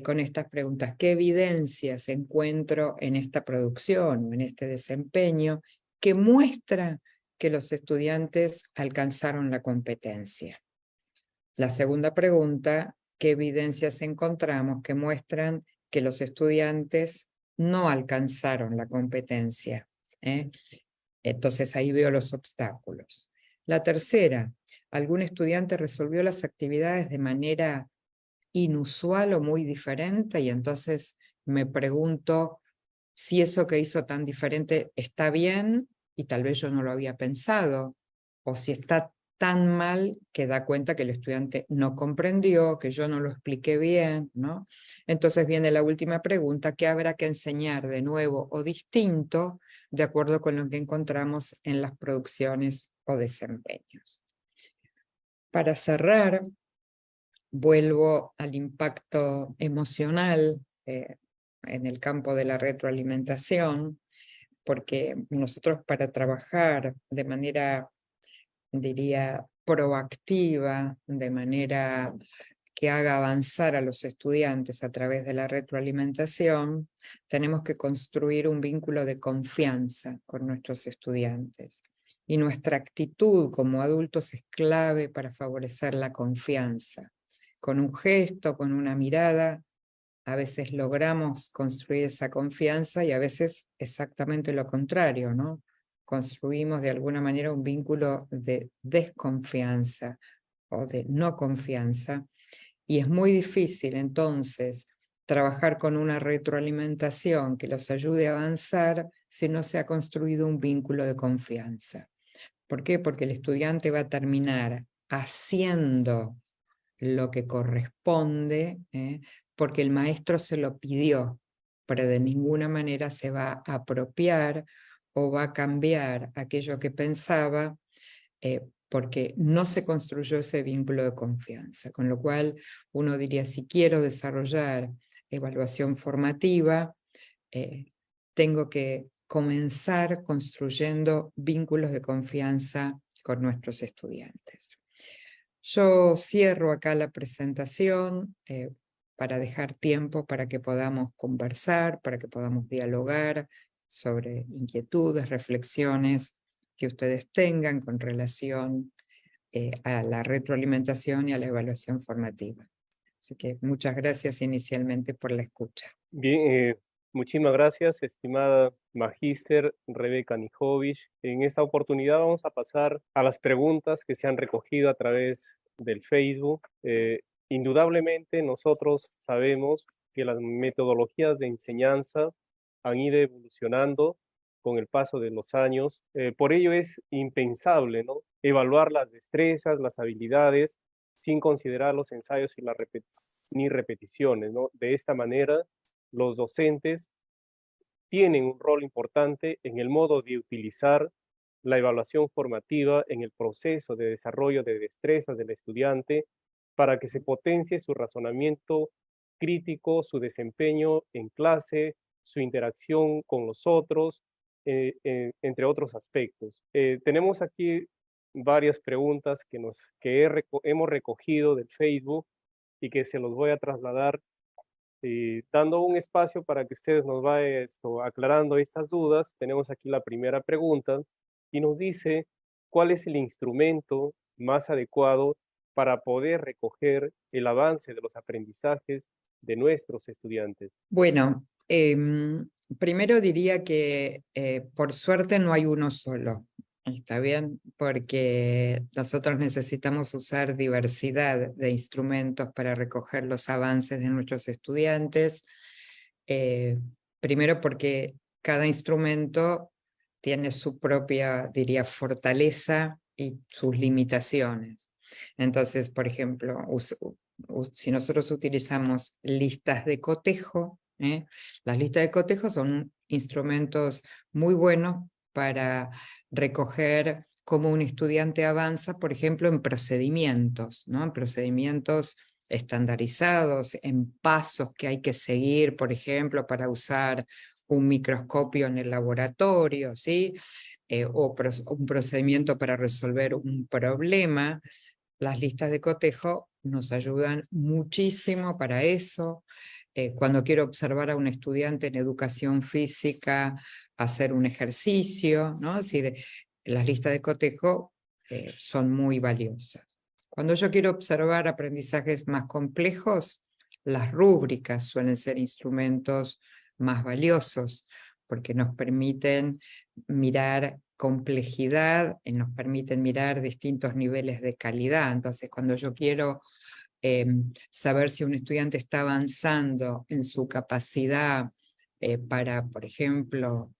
con estas preguntas: ¿qué evidencias encuentro en esta producción o en este desempeño que muestra que los estudiantes alcanzaron la competencia. La segunda pregunta, ¿qué evidencias encontramos que muestran que los estudiantes no alcanzaron la competencia? Entonces ahí veo los obstáculos. La tercera, ¿algún estudiante resolvió las actividades de manera inusual o muy diferente? Y entonces me pregunto si eso que hizo tan diferente está bien y tal vez yo no lo había pensado, o si está tan mal que da cuenta que el estudiante no comprendió, que yo no lo expliqué bien, ¿no? Entonces viene la última pregunta, ¿qué habrá que enseñar de nuevo o distinto de acuerdo con lo que encontramos en las producciones o desempeños? Para cerrar, vuelvo al impacto emocional en el campo de la retroalimentación, porque nosotros para trabajar de manera, diría, proactiva, de manera que haga avanzar a los estudiantes a través de la retroalimentación, tenemos que construir un vínculo de confianza con nuestros estudiantes. Y nuestra actitud como adultos es clave para favorecer la confianza. Con un gesto, con una mirada, a veces logramos construir esa confianza y a veces exactamente lo contrario, ¿no? Construimos de alguna manera un vínculo de desconfianza o de no confianza, y es muy difícil entonces trabajar con una retroalimentación que los ayude a avanzar si no se ha construido un vínculo de confianza. ¿Por qué? Porque el estudiante va a terminar haciendo lo que corresponde, porque el maestro se lo pidió, pero de ninguna manera se va a apropiar o va a cambiar aquello que pensaba, porque no se construyó ese vínculo de confianza. Con lo cual uno diría, si quiero desarrollar evaluación formativa, tengo que comenzar construyendo vínculos de confianza con nuestros estudiantes. Yo cierro acá la presentación para dejar tiempo para que podamos conversar, para que podamos dialogar sobre inquietudes, reflexiones que ustedes tengan con relación a la retroalimentación y a la evaluación formativa. Así que muchas gracias inicialmente por la escucha. Bien, muchísimas gracias, estimada Magíster Rebeca Nijovic. En esta oportunidad vamos a pasar a las preguntas que se han recogido a través del Facebook. Indudablemente nosotros sabemos que las metodologías de enseñanza han ido evolucionando con el paso de los años. Por ello es impensable, ¿no?, evaluar las destrezas, las habilidades, sin considerar los ensayos y ni repeticiones, ¿no? De esta manera, los docentes tienen un rol importante en el modo de utilizar la evaluación formativa en el proceso de desarrollo de destrezas del estudiante para que se potencie su razonamiento crítico, su desempeño en clase, su interacción con los otros, entre otros aspectos. Tenemos aquí varias preguntas que hemos recogido del Facebook y que se los voy a trasladar, dando un espacio para que ustedes nos vayan aclarando estas dudas. Tenemos aquí la primera pregunta y nos dice, ¿cuál es el instrumento más adecuado para poder recoger el avance de los aprendizajes de nuestros estudiantes? Bueno, primero diría que por suerte no hay uno solo. ¿Está bien? Porque nosotros necesitamos usar diversidad de instrumentos para recoger los avances de nuestros estudiantes. Primero porque cada instrumento tiene su propia, diría, fortaleza y sus limitaciones. Entonces, por ejemplo, si nosotros utilizamos listas de cotejo, las listas de cotejo son instrumentos muy buenos para recoger cómo un estudiante avanza, por ejemplo, en procedimientos, ¿no? En procedimientos estandarizados, en pasos que hay que seguir, por ejemplo, para usar un microscopio en el laboratorio, ¿sí? O un procedimiento para resolver un problema. Las listas de cotejo nos ayudan muchísimo para eso. Cuando quiero observar a un estudiante en educación física hacer un ejercicio, ¿no? Es decir, las listas de cotejo son muy valiosas. Cuando yo quiero observar aprendizajes más complejos, las rúbricas suelen ser instrumentos más valiosos, porque nos permiten mirar complejidad, nos permiten mirar distintos niveles de calidad. Entonces, cuando yo quiero saber si un estudiante está avanzando en su capacidad para, por ejemplo,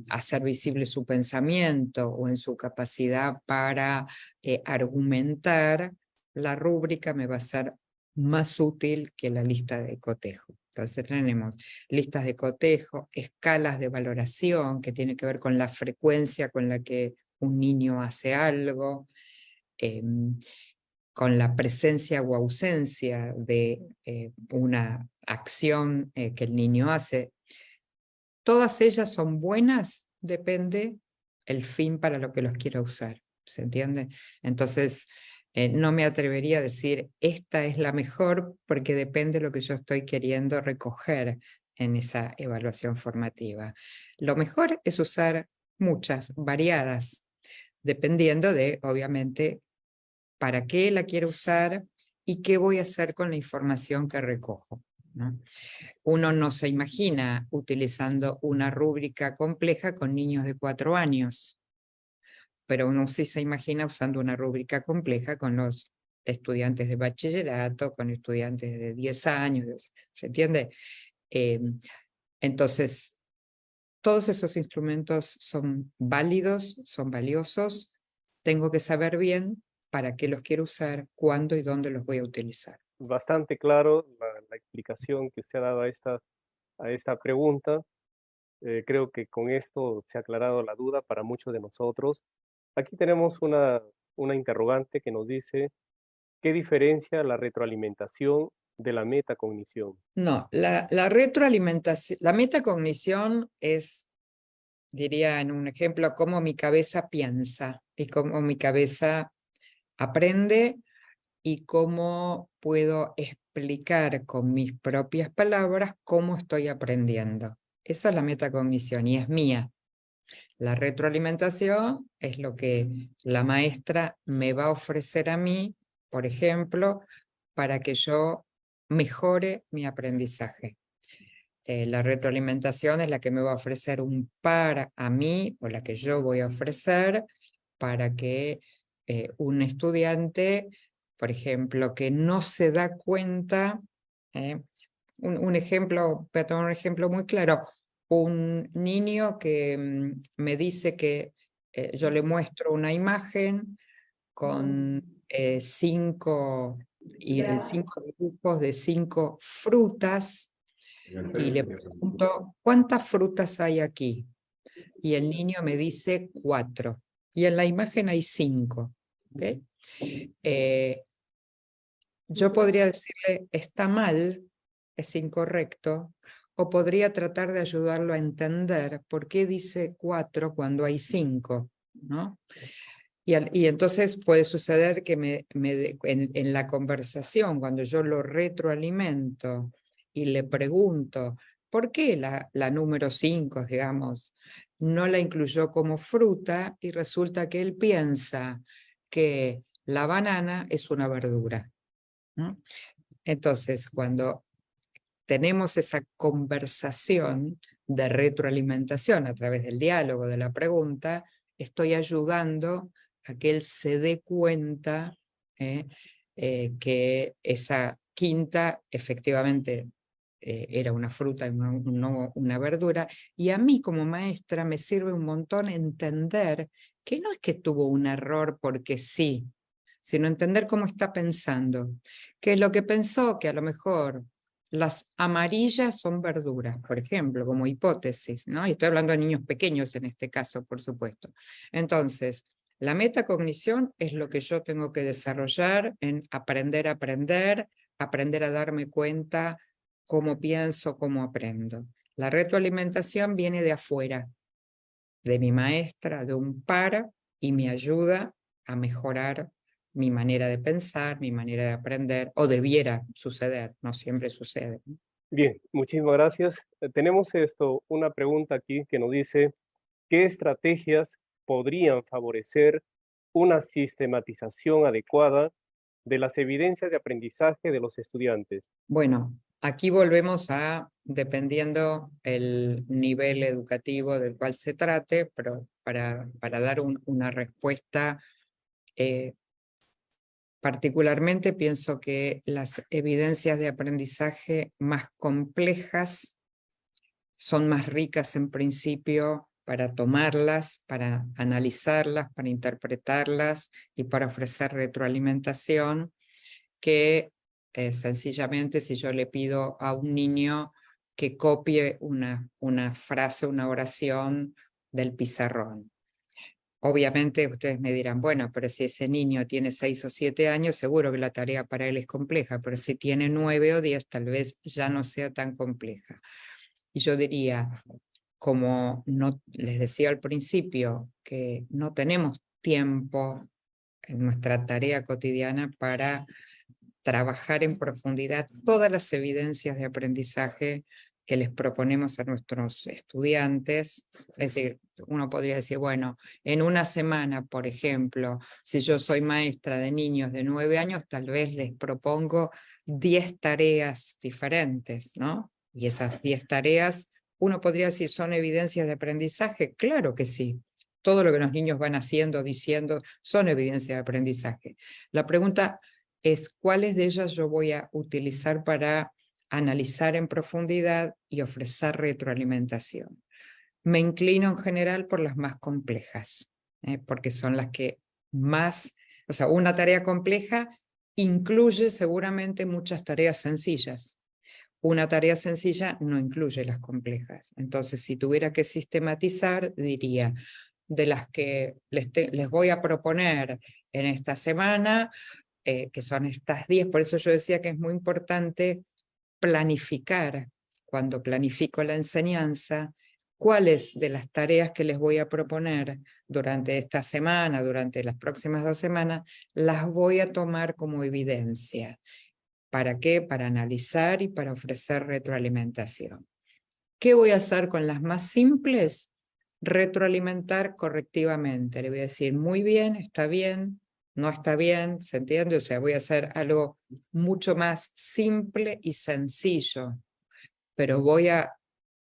hacer visible su pensamiento o en su capacidad para argumentar, la rúbrica me va a ser más útil que la lista de cotejo. Entonces tenemos listas de cotejo, escalas de valoración, que tiene que ver con la frecuencia con la que un niño hace algo, con la presencia o ausencia de una acción que el niño hace. Todas ellas son buenas, depende el fin para lo que los quiera usar, ¿se entiende? Entonces, no me atrevería a decir esta es la mejor porque depende de lo que yo estoy queriendo recoger en esa evaluación formativa. Lo mejor es usar muchas, variadas, dependiendo de, obviamente, para qué la quiero usar y qué voy a hacer con la información que recojo, ¿no? Uno no se imagina utilizando una rúbrica compleja con niños de 4 años, pero uno sí se imagina usando una rúbrica compleja con los estudiantes de bachillerato, con estudiantes de 10 años, ¿se entiende? Entonces, todos esos instrumentos son válidos, son valiosos, tengo que saber bien para qué los quiero usar, cuándo y dónde los voy a utilizar. Bastante claro la explicación que usted ha dado a esta pregunta. Creo que con esto se ha aclarado la duda para muchos de nosotros. Aquí tenemos una interrogante que nos dice, ¿qué diferencia la retroalimentación de la metacognición? No, la retroalimentación, la metacognición es, diría en un ejemplo, cómo mi cabeza piensa y cómo mi cabeza aprende y cómo puedo explicar con mis propias palabras cómo estoy aprendiendo. Esa es la metacognición y es mía. La retroalimentación es lo que la maestra me va a ofrecer a mí, por ejemplo, para que yo mejore mi aprendizaje. La retroalimentación es la que me va a ofrecer un par a mí, o la que yo voy a ofrecer para que un estudiante, por ejemplo, que no se da cuenta, un ejemplo, voy a tomar un ejemplo muy claro, un niño que me dice que yo le muestro una imagen con 5 dibujos de 5 frutas y le pregunto, ¿cuántas frutas hay aquí? Y el niño me dice 4. Y en la imagen hay 5. ¿Okay? Yo podría decirle, está mal, es incorrecto, o podría tratar de ayudarlo a entender por qué dice 4 cuando hay 5, ¿no? Y entonces puede suceder que en la conversación, cuando yo lo retroalimento y le pregunto, ¿por qué la número 5, digamos, no la incluyó como fruta? Y resulta que él piensa que la banana es una verdura, ¿no? Entonces, cuando tenemos esa conversación de retroalimentación a través del diálogo, de la pregunta, estoy ayudando a que él se dé cuenta que esa quinta efectivamente era una fruta y no una verdura, y a mí como maestra me sirve un montón entender que no es que tuvo un error porque sí, sino entender cómo está pensando, que es lo que pensó, que a lo mejor las amarillas son verduras, por ejemplo, como hipótesis, ¿no? Y estoy hablando de niños pequeños en este caso, por supuesto. Entonces, la metacognición es lo que yo tengo que desarrollar en aprender a aprender, aprender a darme cuenta cómo pienso, cómo aprendo. La retroalimentación viene de afuera, de mi maestra, de un par, y me ayuda a mejorar mi manera de pensar, mi manera de aprender, o debiera suceder, no siempre sucede. Bien, muchísimas gracias. Tenemos una pregunta aquí que nos dice, ¿qué estrategias podrían favorecer una sistematización adecuada de las evidencias de aprendizaje de los estudiantes? Bueno, aquí volvemos a, dependiendo el nivel educativo del cual se trate, pero para dar una respuesta, particularmente pienso que las evidencias de aprendizaje más complejas son más ricas en principio para tomarlas, para analizarlas, para interpretarlas y para ofrecer retroalimentación, que sencillamente si yo le pido a un niño que copie una frase, una oración del pizarrón. Obviamente ustedes me dirán, bueno, pero si ese niño tiene 6 o 7 años, seguro que la tarea para él es compleja, pero si tiene 9 o 10, tal vez ya no sea tan compleja. Y yo diría, como no, les decía al principio, que no tenemos tiempo en nuestra tarea cotidiana para trabajar en profundidad todas las evidencias de aprendizaje que les proponemos a nuestros estudiantes. Es decir, uno podría decir, bueno, en una semana, por ejemplo, si yo soy maestra de niños de 9 años, tal vez les propongo 10 tareas diferentes, ¿no? Y esas 10 tareas, uno podría decir, ¿son evidencias de aprendizaje? Claro que sí. Todo lo que los niños van haciendo, diciendo, son evidencias de aprendizaje. La pregunta es cuáles de ellas yo voy a utilizar para analizar en profundidad y ofrecer retroalimentación. Me inclino en general por las más complejas, porque son las que más, o sea, una tarea compleja incluye seguramente muchas tareas sencillas. Una tarea sencilla no incluye las complejas. Entonces, si tuviera que sistematizar, diría, de las que les voy a proponer en esta semana, que son estas 10, por eso yo decía que es muy importante planificar, cuando planifico la enseñanza, cuáles de las tareas que les voy a proponer durante esta semana, durante las próximas 2 semanas, las voy a tomar como evidencia. ¿Para qué? Para analizar y para ofrecer retroalimentación. ¿Qué voy a hacer con las más simples? Retroalimentar correctivamente. Le voy a decir, muy bien, no está bien, ¿se entiende? O sea, voy a hacer algo mucho más simple y sencillo, pero voy a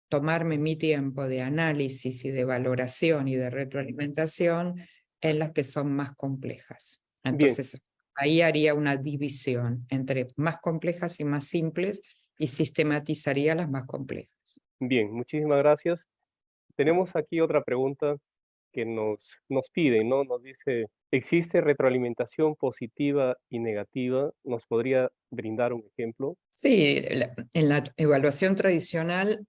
tomarme mi tiempo de análisis y de valoración y de retroalimentación en las que son más complejas. Bien, Entonces, ahí haría una división entre más complejas y más simples y sistematizaría las más complejas. bien, muchísimas gracias. Tenemos aquí otra pregunta que nos piden, ¿no? Nos dice, ¿existe retroalimentación positiva y negativa? ¿Nos podría brindar un ejemplo? Sí, en la evaluación tradicional,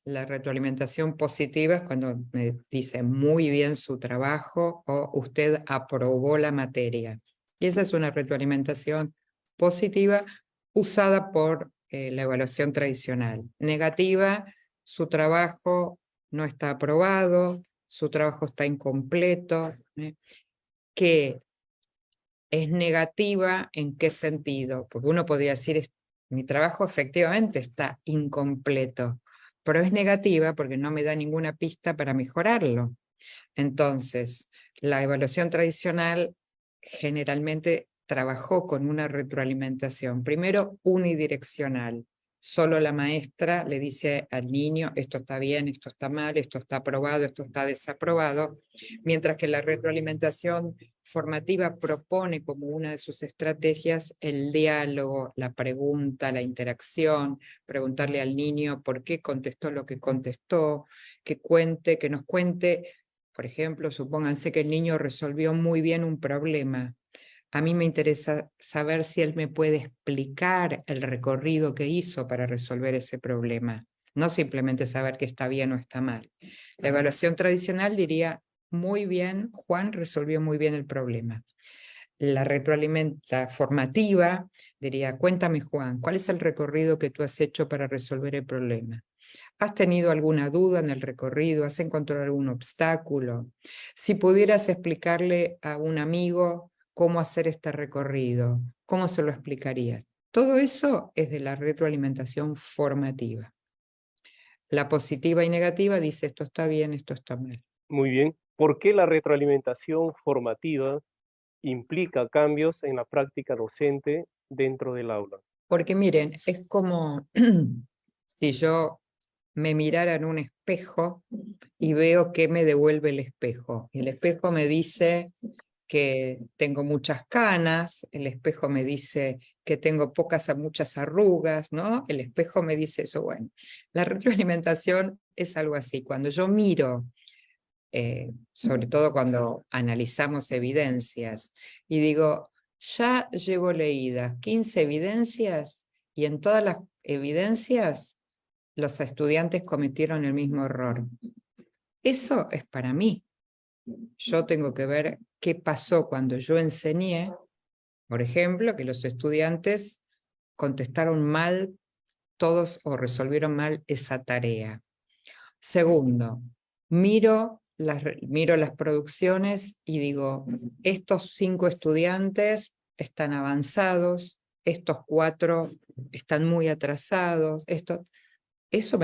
la retroalimentación positiva es cuando me dice muy bien su trabajo o usted aprobó la materia. Y esa es una retroalimentación positiva usada por la evaluación tradicional. Negativa, su trabajo no está aprobado, su trabajo está incompleto, que es negativa, ¿en qué sentido? Porque uno podría decir, mi trabajo efectivamente está incompleto, pero es negativa porque no me da ninguna pista para mejorarlo. Entonces, la evaluación tradicional generalmente trabajó con una retroalimentación, primero unidireccional. Solo la maestra le dice al niño, esto está bien, esto está mal, esto está aprobado, esto está desaprobado, mientras que la retroalimentación formativa propone como una de sus estrategias el diálogo, la pregunta, la interacción, preguntarle al niño por qué contestó lo que contestó, que nos cuente. Por ejemplo, supónganse que el niño resolvió muy bien un problema. A mí me interesa saber si él me puede explicar el recorrido que hizo para resolver ese problema, no simplemente saber que está bien o está mal. La evaluación tradicional diría, muy bien, Juan resolvió muy bien el problema. La retroalimenta formativa diría, cuéntame Juan, ¿cuál es el recorrido que tú has hecho para resolver el problema? ¿Has tenido alguna duda en el recorrido? ¿Has encontrado algún obstáculo? Si pudieras explicarle a un amigo cómo hacer este recorrido, ¿cómo se lo explicarías? Todo eso es de la retroalimentación formativa. La positiva y negativa dice esto está bien, esto está mal. Muy bien. ¿Por qué la retroalimentación formativa implica cambios en la práctica docente dentro del aula? Porque miren, es como si yo me mirara en un espejo y veo qué me devuelve el espejo. El espejo me dice que tengo muchas canas, el espejo me dice que tengo pocas a muchas arrugas, ¿no? El espejo me dice eso. Bueno, la retroalimentación es algo así. Cuando yo miro, sobre todo cuando analizamos evidencias, y digo, ya llevo leídas 15 evidencias y en todas las evidencias los estudiantes cometieron el mismo error. Eso es para mí. Yo tengo que ver qué pasó cuando yo enseñé, por ejemplo, que los estudiantes contestaron mal todos o resolvieron mal esa tarea. Segundo, miro las producciones y digo, estos 5 estudiantes están avanzados, estos 4 están muy atrasados, eso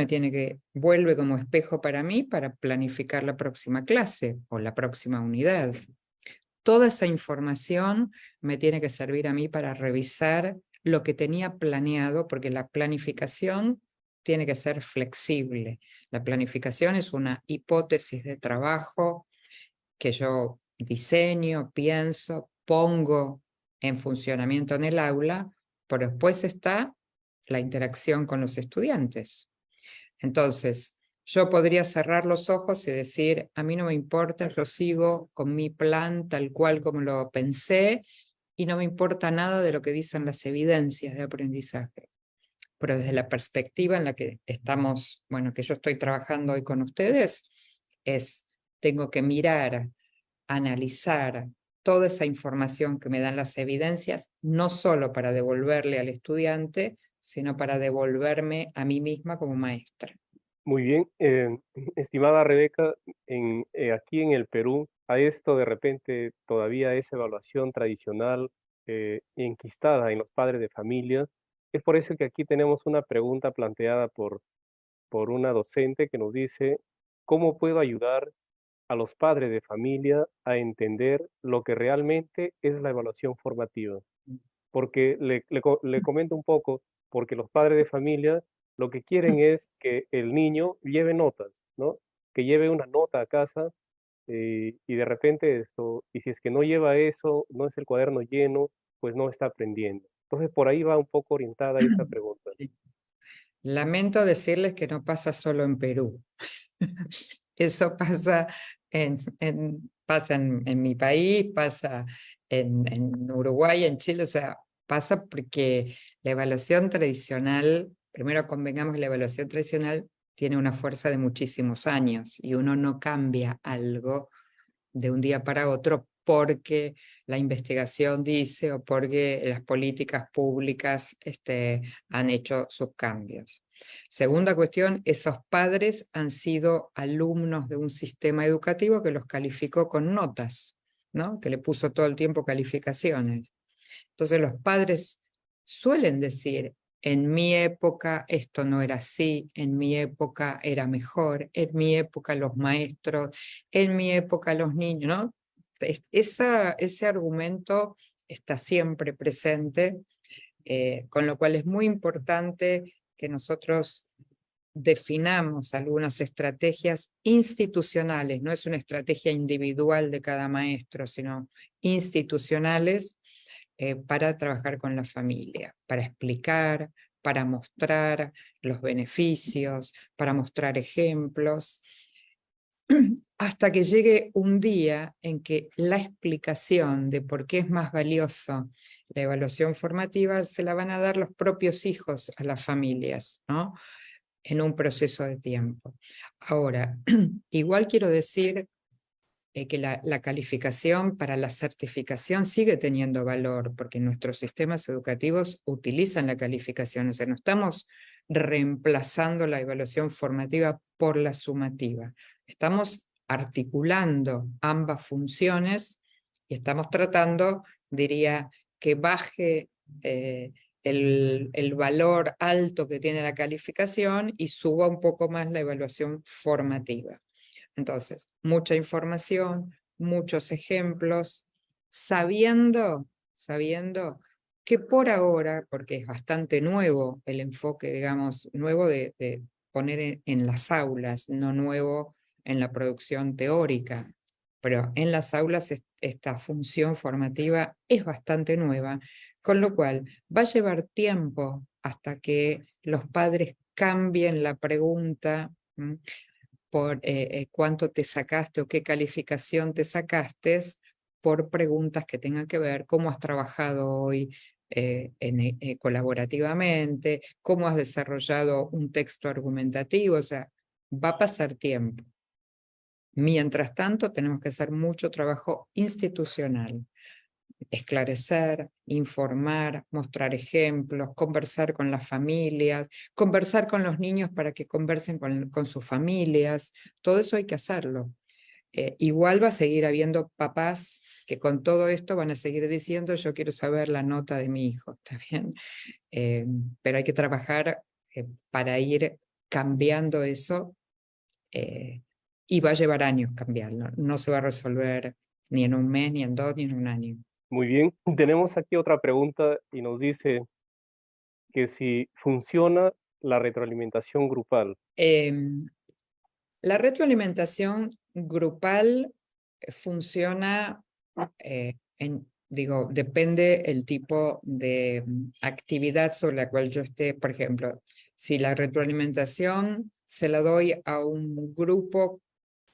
vuelve como espejo para mí para planificar la próxima clase o la próxima unidad. Toda esa información me tiene que servir a mí para revisar lo que tenía planeado, porque la planificación tiene que ser flexible. La planificación es una hipótesis de trabajo que yo diseño, pienso, pongo en funcionamiento en el aula, pero después está la interacción con los estudiantes. Entonces, yo podría cerrar los ojos y decir, a mí no me importa, yo sigo con mi plan tal cual como lo pensé y no me importa nada de lo que dicen las evidencias de aprendizaje. Pero desde la perspectiva en la que estamos, bueno, que yo estoy trabajando hoy con ustedes, tengo que mirar, analizar toda esa información que me dan las evidencias, no solo para devolverle al estudiante, sino para devolverme a mí misma como maestra. Muy bien, estimada Rebeca, aquí en el Perú, a esto de repente todavía es evaluación tradicional enquistada en los padres de familia. Es por eso que aquí tenemos una pregunta planteada por una docente que nos dice, ¿cómo puedo ayudar a los padres de familia a entender lo que realmente es la evaluación formativa? Porque le comento un poco, porque los padres de familia lo que quieren es que el niño lleve notas, ¿no? Que lleve una nota a casa y de repente y si es que no lleva eso, no es el cuaderno lleno, pues no está aprendiendo. Entonces por ahí va un poco orientada esta pregunta. Sí. Lamento decirles que no pasa solo en Perú. Eso pasa pasa en mi país, pasa en Uruguay, en Chile, o sea, pasa porque la evaluación tradicional, primero convengamos, la evaluación tradicional tiene una fuerza de muchísimos años y uno no cambia algo de un día para otro porque la investigación dice o porque las políticas públicas han hecho sus cambios. Segunda cuestión, esos padres han sido alumnos de un sistema educativo que los calificó con notas, ¿no? Que le puso todo el tiempo calificaciones. Entonces los padres suelen decir, en mi época esto no era así, en mi época era mejor, en mi época los maestros, en mi época los niños, ¿no? Ese argumento está siempre presente, con lo cual es muy importante que nosotros definamos algunas estrategias institucionales, no es una estrategia individual de cada maestro, sino institucionales, para trabajar con la familia, para explicar, para mostrar los beneficios, para mostrar ejemplos, hasta que llegue un día en que la explicación de por qué es más valioso la evaluación formativa se la van a dar los propios hijos a las familias, ¿no? En un proceso de tiempo. Ahora, igual quiero decir que la calificación para la certificación sigue teniendo valor, porque nuestros sistemas educativos utilizan la calificación, o sea, no estamos reemplazando la evaluación formativa por la sumativa. Estamos articulando ambas funciones y estamos tratando, diría, que baje el valor alto que tiene la calificación y suba un poco más la evaluación formativa. Entonces, mucha información, muchos ejemplos, sabiendo que por ahora, porque es bastante nuevo el enfoque, digamos, nuevo de poner en las aulas, no nuevo en la producción teórica, pero en las aulas esta función formativa es bastante nueva, con lo cual va a llevar tiempo hasta que los padres cambien la pregunta por cuánto te sacaste o qué calificación te sacaste, por preguntas que tengan que ver cómo has trabajado hoy colaborativamente, cómo has desarrollado un texto argumentativo, o sea, va a pasar tiempo. Mientras tanto, tenemos que hacer mucho trabajo institucional, esclarecer, informar, mostrar ejemplos, conversar con las familias, conversar con los niños para que conversen con sus familias, todo eso hay que hacerlo. Igual va a seguir habiendo papás que con todo esto van a seguir diciendo yo quiero saber la nota de mi hijo, ¿está bien? Pero hay que trabajar para ir cambiando eso y va a llevar años cambiarlo, no se va a resolver ni en un mes, ni en 2, ni en un año. Muy bien, tenemos aquí otra pregunta y nos dice que si funciona la retroalimentación grupal. La retroalimentación grupal funciona, depende el tipo de actividad sobre la cual yo esté. Por ejemplo, si la retroalimentación se la doy a un grupo,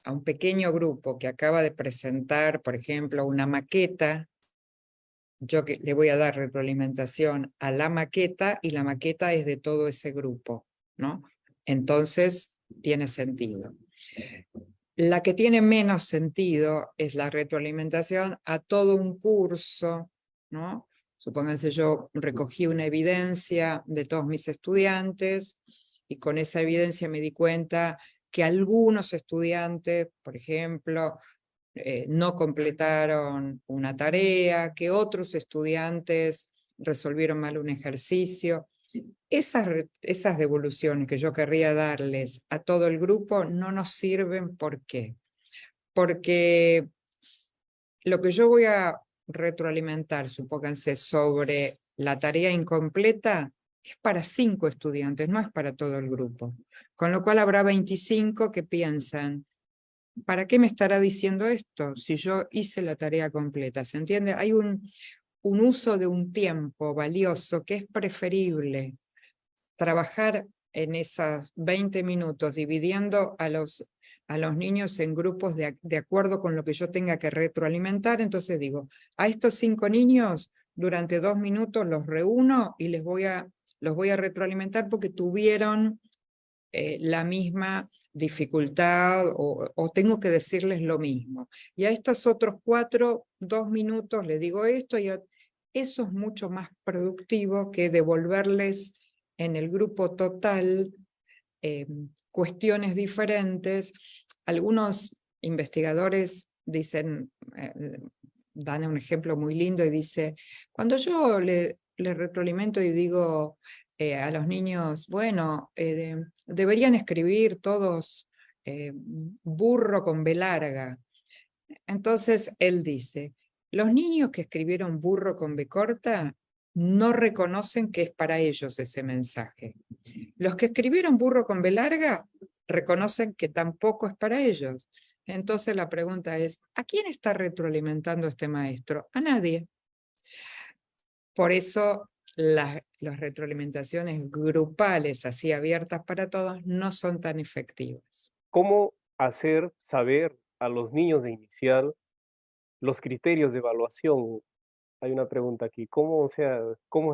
a un pequeño grupo que acaba de presentar, por ejemplo, una maqueta, yo que le voy a dar retroalimentación a la maqueta y la maqueta es de todo ese grupo, ¿no? Entonces, tiene sentido. La que tiene menos sentido es la retroalimentación a todo un curso, ¿no? Supónganse, yo recogí una evidencia de todos mis estudiantes y con esa evidencia me di cuenta que algunos estudiantes, por ejemplo, no completaron una tarea, que otros estudiantes resolvieron mal un ejercicio. Esas devoluciones que yo querría darles a todo el grupo no nos sirven. ¿Por qué? Porque lo que yo voy a retroalimentar, supónganse, sobre la tarea incompleta, es para 5 estudiantes, no es para todo el grupo. Con lo cual habrá 25 que piensan, ¿para qué me estará diciendo esto si yo hice la tarea completa? ¿Se entiende? Hay un uso de un tiempo valioso que es preferible trabajar en esos 20 minutos, dividiendo a los niños en grupos de acuerdo con lo que yo tenga que retroalimentar. Entonces digo, a estos 5 niños durante 2 minutos los reúno y los voy a retroalimentar porque tuvieron la misma dificultad o tengo que decirles lo mismo. Y a estos otros 4, 2 minutos les digo esto y eso es mucho más productivo que devolverles en el grupo total cuestiones diferentes. Algunos investigadores dicen, dan un ejemplo muy lindo y dice, cuando yo le retroalimento y digo a los niños, bueno, deberían escribir todos burro con B larga. Entonces él dice, los niños que escribieron burro con B corta no reconocen que es para ellos ese mensaje. Los que escribieron burro con B larga reconocen que tampoco es para ellos. Entonces la pregunta es, ¿a quién está retroalimentando este maestro? A nadie. Por eso las retroalimentaciones grupales, así abiertas para todos, no son tan efectivas. ¿Cómo hacer saber a los niños de inicial los criterios de evaluación? Hay una pregunta aquí. ¿Cómo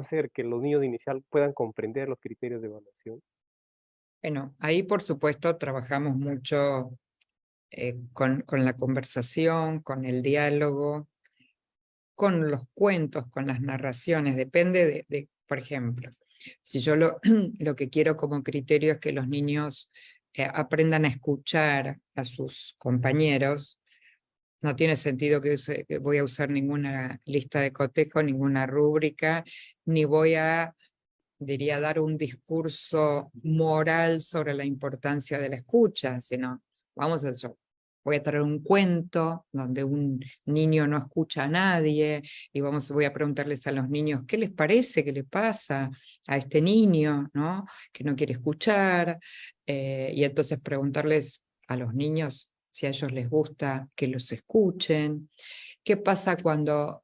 hacer que los niños de inicial puedan comprender los criterios de evaluación? Bueno, ahí por supuesto trabajamos mucho con la conversación, con el diálogo, con los cuentos, con las narraciones. Depende por ejemplo, si yo lo que quiero como criterio es que los niños aprendan a escuchar a sus compañeros, no tiene sentido que voy a usar ninguna lista de cotejo, ninguna rúbrica, ni voy a, diría, dar un discurso moral sobre la importancia de la escucha, sino vamos a eso. voy a traer un cuento donde un niño no escucha a nadie y voy a preguntarles a los niños qué les parece, qué le pasa a este niño, ¿no? Que no quiere escuchar, y entonces preguntarles a los niños si a ellos les gusta que los escuchen. ¿Qué pasa cuando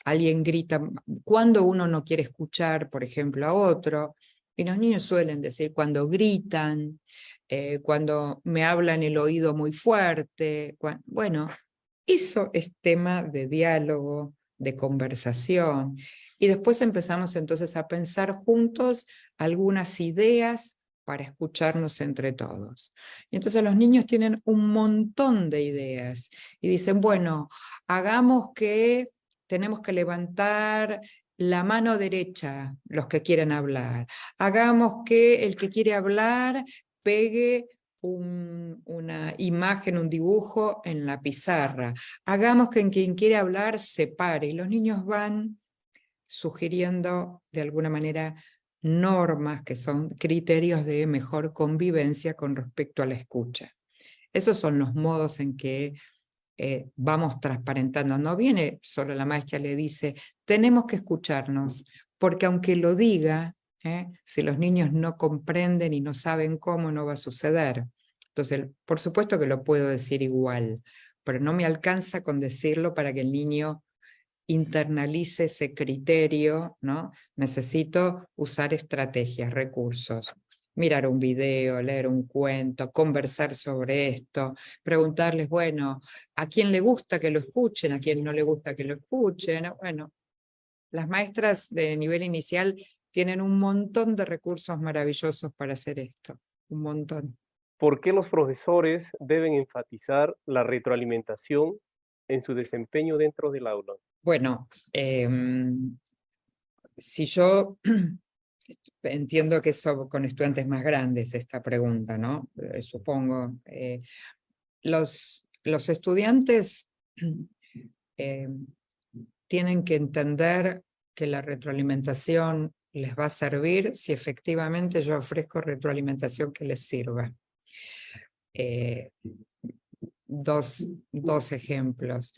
alguien grita, cuando uno no quiere escuchar, por ejemplo, a otro? Y los niños suelen decir cuando gritan, cuando me hablan el oído muy fuerte. Bueno, eso es tema de diálogo, de conversación. Y después empezamos entonces a pensar juntos algunas ideas para escucharnos entre todos. Y entonces los niños tienen un montón de ideas y dicen, bueno, hagamos que tenemos que levantar la mano derecha los que quieren hablar. Hagamos que el que quiere hablar pegue una imagen, un dibujo en la pizarra. Hagamos que quien quiere hablar se pare. Y los niños van sugiriendo de alguna manera normas que son criterios de mejor convivencia con respecto a la escucha. Esos son los modos en que vamos transparentando. No viene solo la maestra le dice, tenemos que escucharnos, porque aunque lo diga, si los niños no comprenden y no saben cómo, no va a suceder. Entonces, por supuesto que lo puedo decir igual, pero no me alcanza con decirlo para que el niño internalice ese criterio, ¿no? Necesito usar estrategias, recursos. Mirar un video, leer un cuento, conversar sobre esto, preguntarles, bueno, ¿a quién le gusta que lo escuchen? ¿A quién no le gusta que lo escuchen? Bueno, las maestras de nivel inicial tienen un montón de recursos maravillosos para hacer esto, un montón. ¿Por qué los profesores deben enfatizar la retroalimentación en su desempeño dentro del aula? Bueno, si yo entiendo que eso con estudiantes más grandes, esta pregunta, ¿no? Supongo. Los estudiantes tienen que entender que la retroalimentación les va a servir si efectivamente yo ofrezco retroalimentación que les sirva. Dos ejemplos.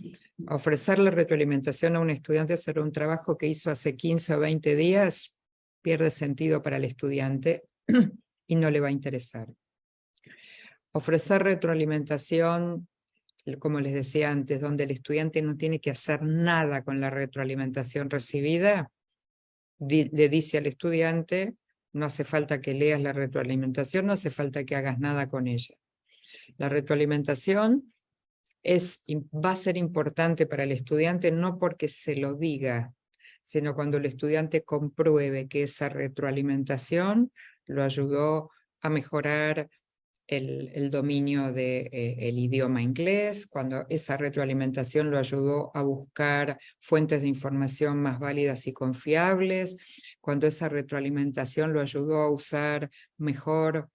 Ofrecerle retroalimentación a un estudiante sobre un trabajo que hizo hace 15 o 20 días pierde sentido para el estudiante y no le va a interesar. Ofrecer retroalimentación, como les decía antes, donde el estudiante no tiene que hacer nada con la retroalimentación recibida, le dice al estudiante, no hace falta que leas la retroalimentación, no hace falta que hagas nada con ella. La retroalimentación va a ser importante para el estudiante no porque se lo diga, sino cuando el estudiante compruebe que esa retroalimentación lo ayudó a mejorar el dominio del idioma inglés, cuando esa retroalimentación lo ayudó a buscar fuentes de información más válidas y confiables, cuando esa retroalimentación lo ayudó a usar mejor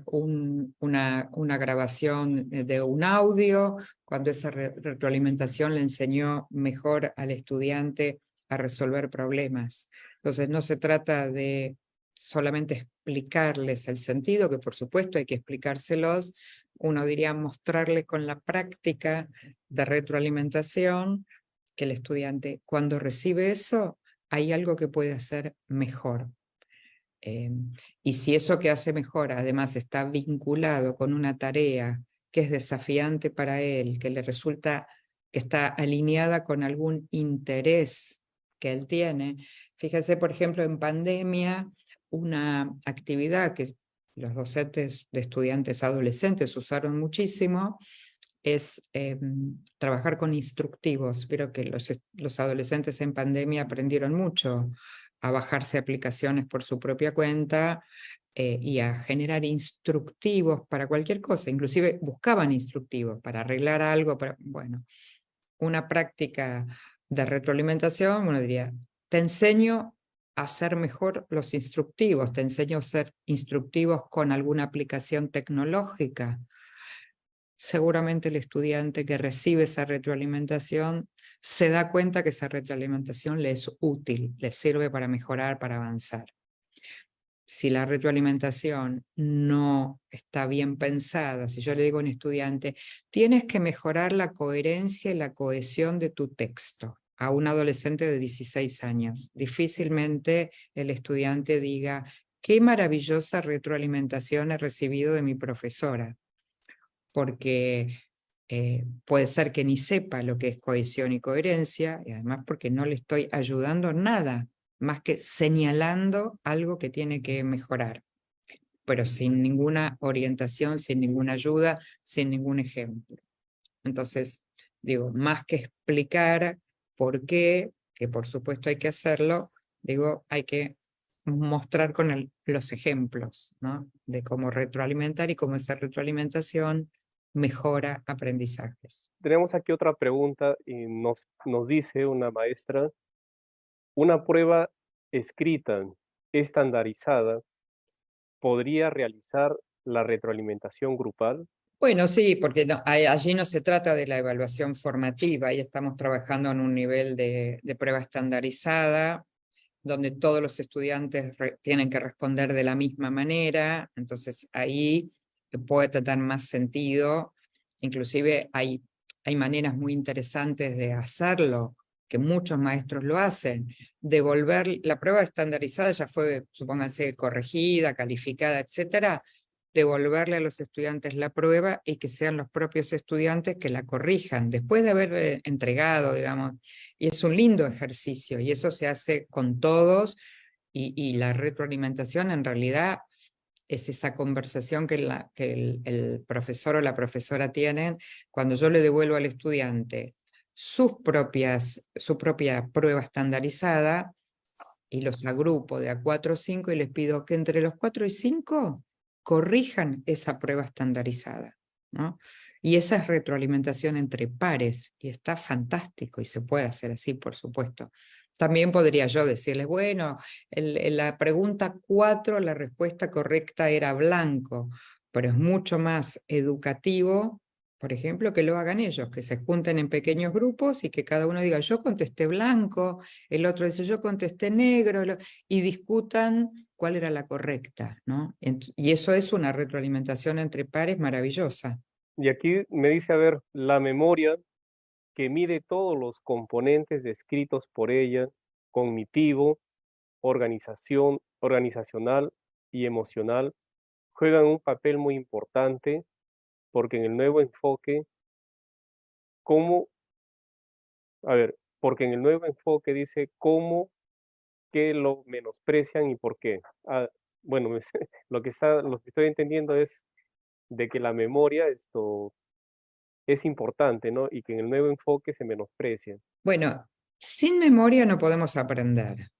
una grabación de un audio, cuando esa retroalimentación le enseñó mejor al estudiante a resolver problemas. Entonces no se trata de solamente explicarles el sentido, que por supuesto hay que explicárselos, uno diría mostrarle con la práctica de retroalimentación que el estudiante cuando recibe eso hay algo que puede hacer mejor. Y si eso que hace mejor además está vinculado con una tarea que es desafiante para él, que le resulta que está alineada con algún interés que él tiene. Fíjense, por ejemplo, en pandemia, una actividad que los docentes de estudiantes adolescentes usaron muchísimo, es trabajar con instructivos. Creo que los adolescentes en pandemia aprendieron mucho a bajarse aplicaciones por su propia cuenta y a generar instructivos para cualquier cosa, inclusive buscaban instructivos para arreglar algo, bueno, una práctica de retroalimentación, uno diría, te enseño a hacer mejor los instructivos, te enseño a hacer instructivos con alguna aplicación tecnológica. Seguramente el estudiante que recibe esa retroalimentación se da cuenta que esa retroalimentación le es útil, le sirve para mejorar, para avanzar. si la retroalimentación no está bien pensada, si yo le digo a un estudiante, tienes que mejorar la coherencia y la cohesión de tu texto, a un adolescente de 16 años, difícilmente el estudiante diga, qué maravillosa retroalimentación he recibido de mi profesora, porque puede ser que ni sepa lo que es cohesión y coherencia, y además porque no le estoy ayudando nada, más que señalando algo que tiene que mejorar, pero sin ninguna orientación, sin ninguna ayuda, sin ningún ejemplo. Entonces, digo, más que explicar por qué, que por supuesto hay que hacerlo, digo, hay que mostrar con los ejemplos, ¿no? De cómo retroalimentar y cómo esa retroalimentación mejora aprendizajes. Tenemos aquí otra pregunta y nos dice una maestra, ¿una prueba escrita estandarizada podría realizar la retroalimentación grupal? Bueno, sí, porque allí no se trata de la evaluación formativa, ahí estamos trabajando en un nivel de prueba estandarizada, donde todos los estudiantes tienen que responder de la misma manera, entonces ahí puede tener más sentido, inclusive hay maneras muy interesantes de hacerlo, que muchos maestros lo hacen, devolver, la prueba estandarizada ya fue, supónganse, corregida, calificada, etcétera, devolverle a los estudiantes la prueba y que sean los propios estudiantes que la corrijan, después de haber entregado, digamos, y es un lindo ejercicio, y eso se hace con todos, y la retroalimentación en realidad es esa conversación que el profesor o la profesora tienen cuando yo le devuelvo al estudiante su propia prueba estandarizada, y los agrupo de a 4 o 5 y les pido que entre los 4 y 5 corrijan esa prueba estandarizada, ¿no? Y esa es retroalimentación entre pares, y está fantástico, y se puede hacer así, por supuesto. También podría yo decirles, bueno, en la pregunta 4 la respuesta correcta era blanco, pero es mucho más educativo, por ejemplo, que lo hagan ellos, que se junten en pequeños grupos y que cada uno diga, yo contesté blanco, el otro dice, yo contesté negro, y discutan cuál era la correcta, ¿no? Y eso es una retroalimentación entre pares maravillosa. Y aquí me dice, a ver, la memoria que mide todos los componentes descritos por ella, cognitivo, organizacional y emocional, juegan un papel muy importante porque en el nuevo enfoque, ¿cómo? A ver, porque en el nuevo enfoque dice cómo que lo menosprecian y por qué. Bueno, lo que estoy entendiendo es de que la memoria es importante, ¿no? Y que en el nuevo enfoque se menosprecia. Bueno, sin memoria no podemos aprender.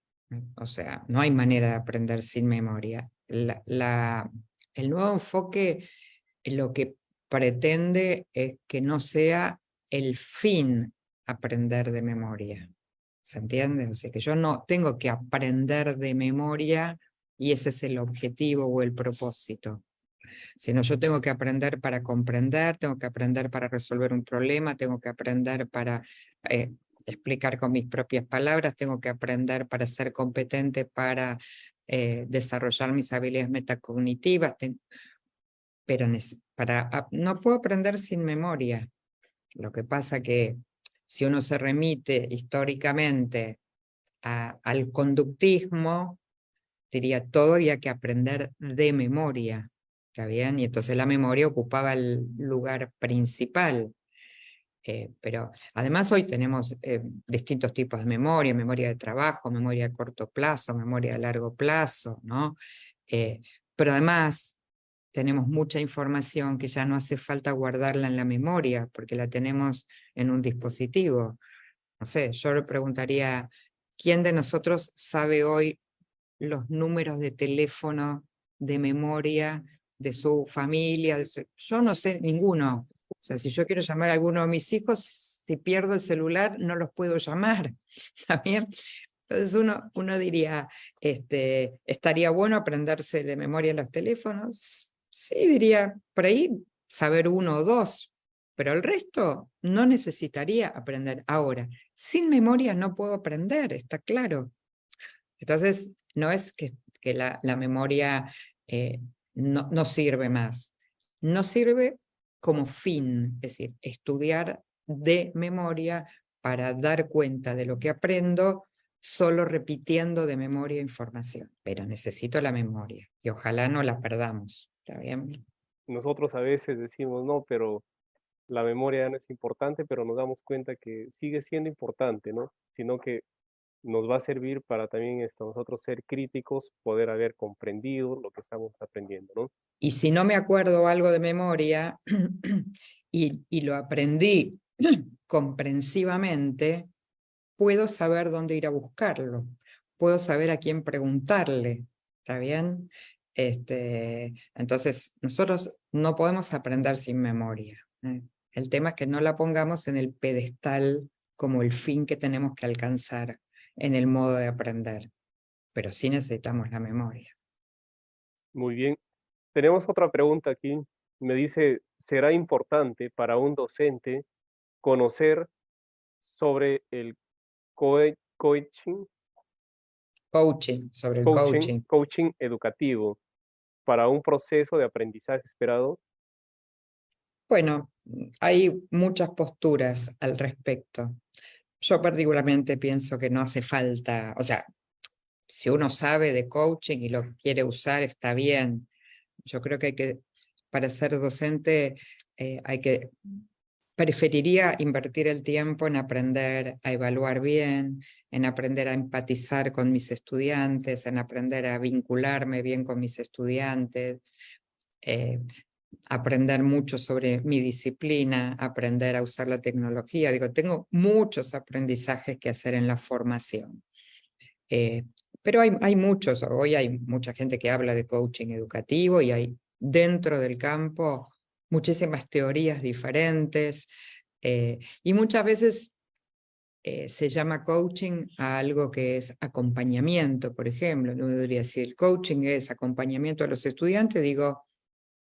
O sea, no hay manera de aprender sin memoria. El nuevo enfoque lo que pretende es que no sea el fin aprender de memoria. ¿Se entiende? O sea, que yo no tengo que aprender de memoria y ese es el objetivo o el propósito. Sino yo tengo que aprender para comprender, tengo que aprender para resolver un problema, tengo que aprender para explicar con mis propias palabras, tengo que aprender para ser competente, para desarrollar mis habilidades metacognitivas, pero no puedo aprender sin memoria. Lo que pasa que si uno se remite históricamente al conductismo, diría todo había que aprender de memoria, ¿está bien? Y entonces la memoria ocupaba el lugar principal. Pero además hoy tenemos distintos tipos de memoria de trabajo, memoria de corto plazo, memoria de largo plazo, ¿no? Pero además tenemos mucha información que ya no hace falta guardarla en la memoria, porque la tenemos en un dispositivo. No sé, yo le preguntaría, ¿quién de nosotros sabe hoy los números de teléfono de memoria de su familia? Yo no sé ninguno. O sea, si yo quiero llamar a alguno de mis hijos, si pierdo el celular, no los puedo llamar. ¿Está bien? Entonces uno diría, ¿estaría bueno aprenderse de memoria los teléfonos? Sí, diría, por ahí saber uno o dos, pero el resto no necesitaría aprender. Ahora, sin memoria no puedo aprender, está claro. Entonces, no es que que la memoria no sirve más. No sirve como fin, es decir, estudiar de memoria para dar cuenta de lo que aprendo solo repitiendo de memoria información. Pero necesito la memoria y ojalá no la perdamos. ¿Está bien? Nosotros a veces decimos, no, pero la memoria ya no es importante, pero nos damos cuenta que sigue siendo importante, ¿no? Sino que nos va a servir para también nosotros ser críticos, poder haber comprendido lo que estamos aprendiendo, ¿no? Y si no me acuerdo algo de memoria y lo aprendí comprensivamente, puedo saber dónde ir a buscarlo, puedo saber a quién preguntarle, ¿está bien? Entonces, nosotros no podemos aprender sin memoria. El tema es que no la pongamos en el pedestal como el fin que tenemos que alcanzar en el modo de aprender, pero sí necesitamos la memoria. Muy bien. Tenemos otra pregunta aquí. Me dice, ¿será importante para un docente conocer sobre el coaching, Coaching, sobre el coaching. coaching educativo para un proceso de aprendizaje esperado? Bueno, hay muchas posturas al respecto. Yo particularmente pienso que no hace falta, o sea, si uno sabe de coaching y lo quiere usar, está bien. Yo creo que para ser docente, preferiría invertir el tiempo en aprender a evaluar bien, en aprender a empatizar con mis estudiantes, en aprender a vincularme bien con mis estudiantes, aprender mucho sobre mi disciplina, aprender a usar la tecnología. Digo, tengo muchos aprendizajes que hacer en la formación. Pero hay muchos, hoy hay mucha gente que habla de coaching educativo y hay dentro del campo muchísimas teorías diferentes y muchas veces se llama coaching a algo que es acompañamiento, por ejemplo. Uno debería decir, el coaching es acompañamiento a los estudiantes, digo,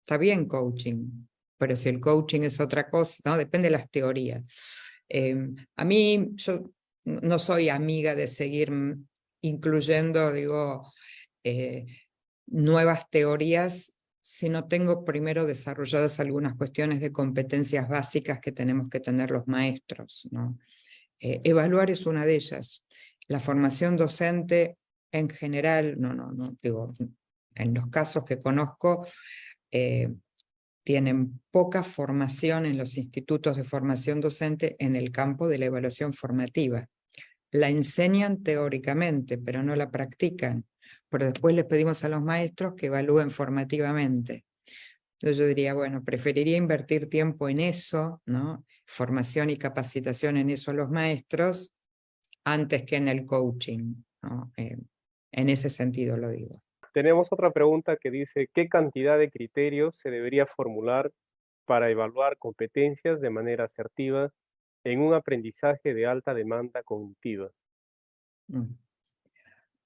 está bien coaching, pero si el coaching es otra cosa, ¿no? Depende de las teorías. A mí, yo no soy amiga de seguir incluyendo, digo, nuevas teorías si no tengo primero desarrolladas algunas cuestiones de competencias básicas que tenemos que tener los maestros, ¿no? Evaluar es una de ellas. La formación docente en general, digo, en los casos que conozco, tienen poca formación en los institutos de formación docente en el campo de la evaluación formativa. La enseñan teóricamente, pero no la practican. Pero después les pedimos a los maestros que evalúen formativamente. Entonces yo diría, bueno, preferiría invertir tiempo en eso, ¿no? Formación y capacitación en eso a los maestros, antes que en el coaching, ¿no? En ese sentido lo digo. Tenemos otra pregunta que dice, ¿qué cantidad de criterios se debería formular para evaluar competencias de manera asertiva en un aprendizaje de alta demanda cognitiva?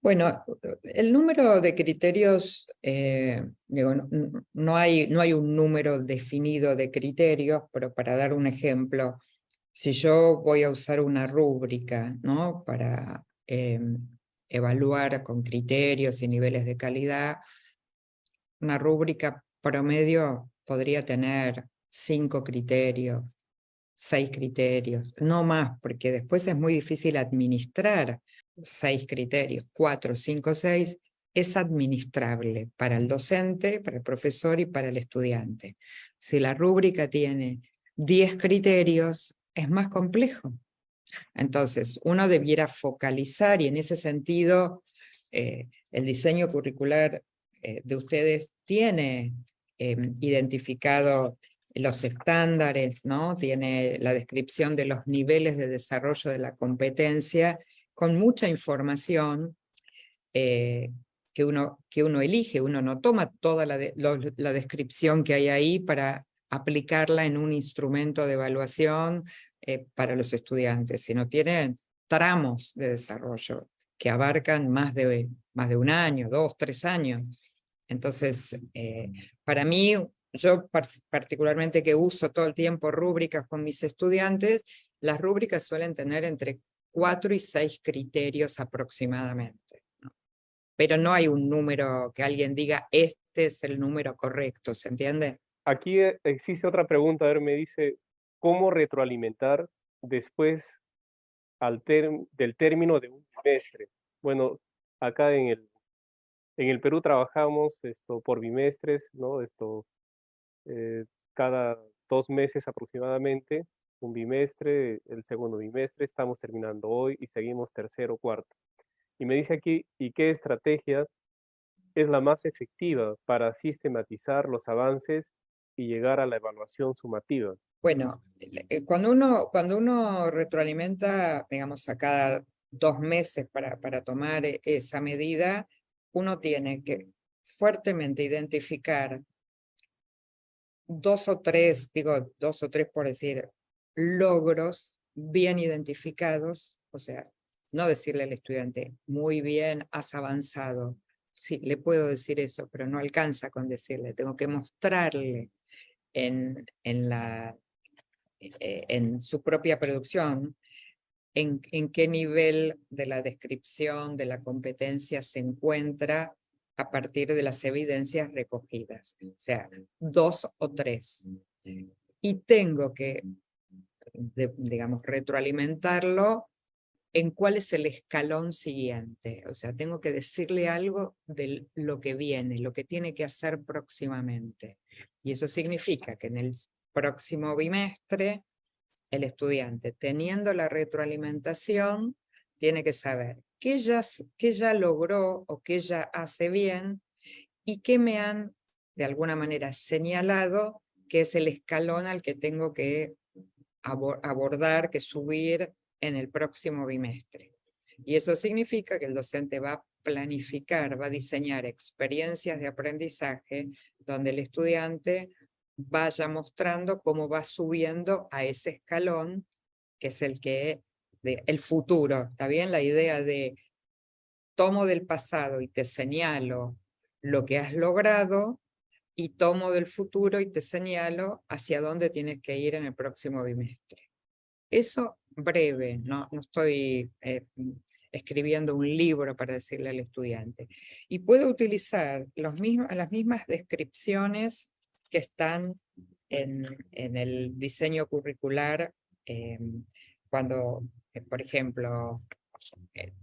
Bueno, el número de criterios, digo, no hay un número definido de criterios, pero para dar un ejemplo, si yo voy a usar una rúbrica, ¿no? Para evaluar con criterios y niveles de calidad, una rúbrica promedio podría tener 5 criterios, 6 criterios, no más, porque después es muy difícil administrar 6 criterios, 4, 5, 6, es administrable para el docente, para el profesor y para el estudiante. Si la rúbrica tiene 10 criterios, es más complejo. Entonces, uno debiera focalizar y en ese sentido, el diseño curricular de ustedes tiene identificado los estándares, ¿no? Tiene la descripción de los niveles de desarrollo de la competencia con mucha información que uno elige, uno no toma toda la descripción que hay ahí para aplicarla en un instrumento de evaluación para los estudiantes, sino tienen tramos de desarrollo que abarcan más de un año, 2, 3 años. Entonces, para mí, yo particularmente que uso todo el tiempo rúbricas con mis estudiantes, las rúbricas suelen tener entre 4 y 6 criterios aproximadamente. pero no hay un número que alguien diga, este es el número correcto, ¿se entiende? Aquí existe otra pregunta, a ver, me dice, ¿cómo retroalimentar después del término de un bimestre? Bueno, acá en el Perú trabajamos por bimestres, ¿no? Eh, cada 2 meses aproximadamente, un bimestre, el segundo bimestre, estamos terminando hoy y seguimos tercero, cuarto. Y me dice aquí, ¿y qué estrategia es la más efectiva para sistematizar los avances y llegar a la evaluación sumativa? Bueno, cuando uno retroalimenta, digamos, a cada 2 meses para tomar esa medida, uno tiene que fuertemente identificar 2 o 3, digo 2 o 3 por decir, logros bien identificados, o sea, no decirle al estudiante, muy bien, has avanzado. Sí, le puedo decir eso, pero no alcanza con decirle, tengo que mostrarle en su propia producción en qué nivel de la descripción de la competencia se encuentra a partir de las evidencias recogidas, o sea, 2 o 3. Y tengo que, digamos, retroalimentarlo en cuál es el escalón siguiente. O sea, tengo que decirle algo de lo que viene, lo que tiene que hacer próximamente. Y eso significa que en el próximo bimestre, el estudiante, teniendo la retroalimentación, tiene que saber qué ya logró o qué ya hace bien y qué me han, de alguna manera, señalado que es el escalón al que tengo que abordar, que subir en el próximo bimestre. Y eso significa que el docente va a planificar, va a diseñar experiencias de aprendizaje donde el estudiante vaya mostrando cómo va subiendo a ese escalón, que es el futuro. ¿Está bien? La idea de tomo del pasado y te señalo lo que has logrado, y tomo del futuro y te señalo hacia dónde tienes que ir en el próximo bimestre. Eso breve, no estoy escribiendo un libro para decirle al estudiante. Y puedo utilizar las mismas descripciones que están en el diseño curricular, cuando, por ejemplo,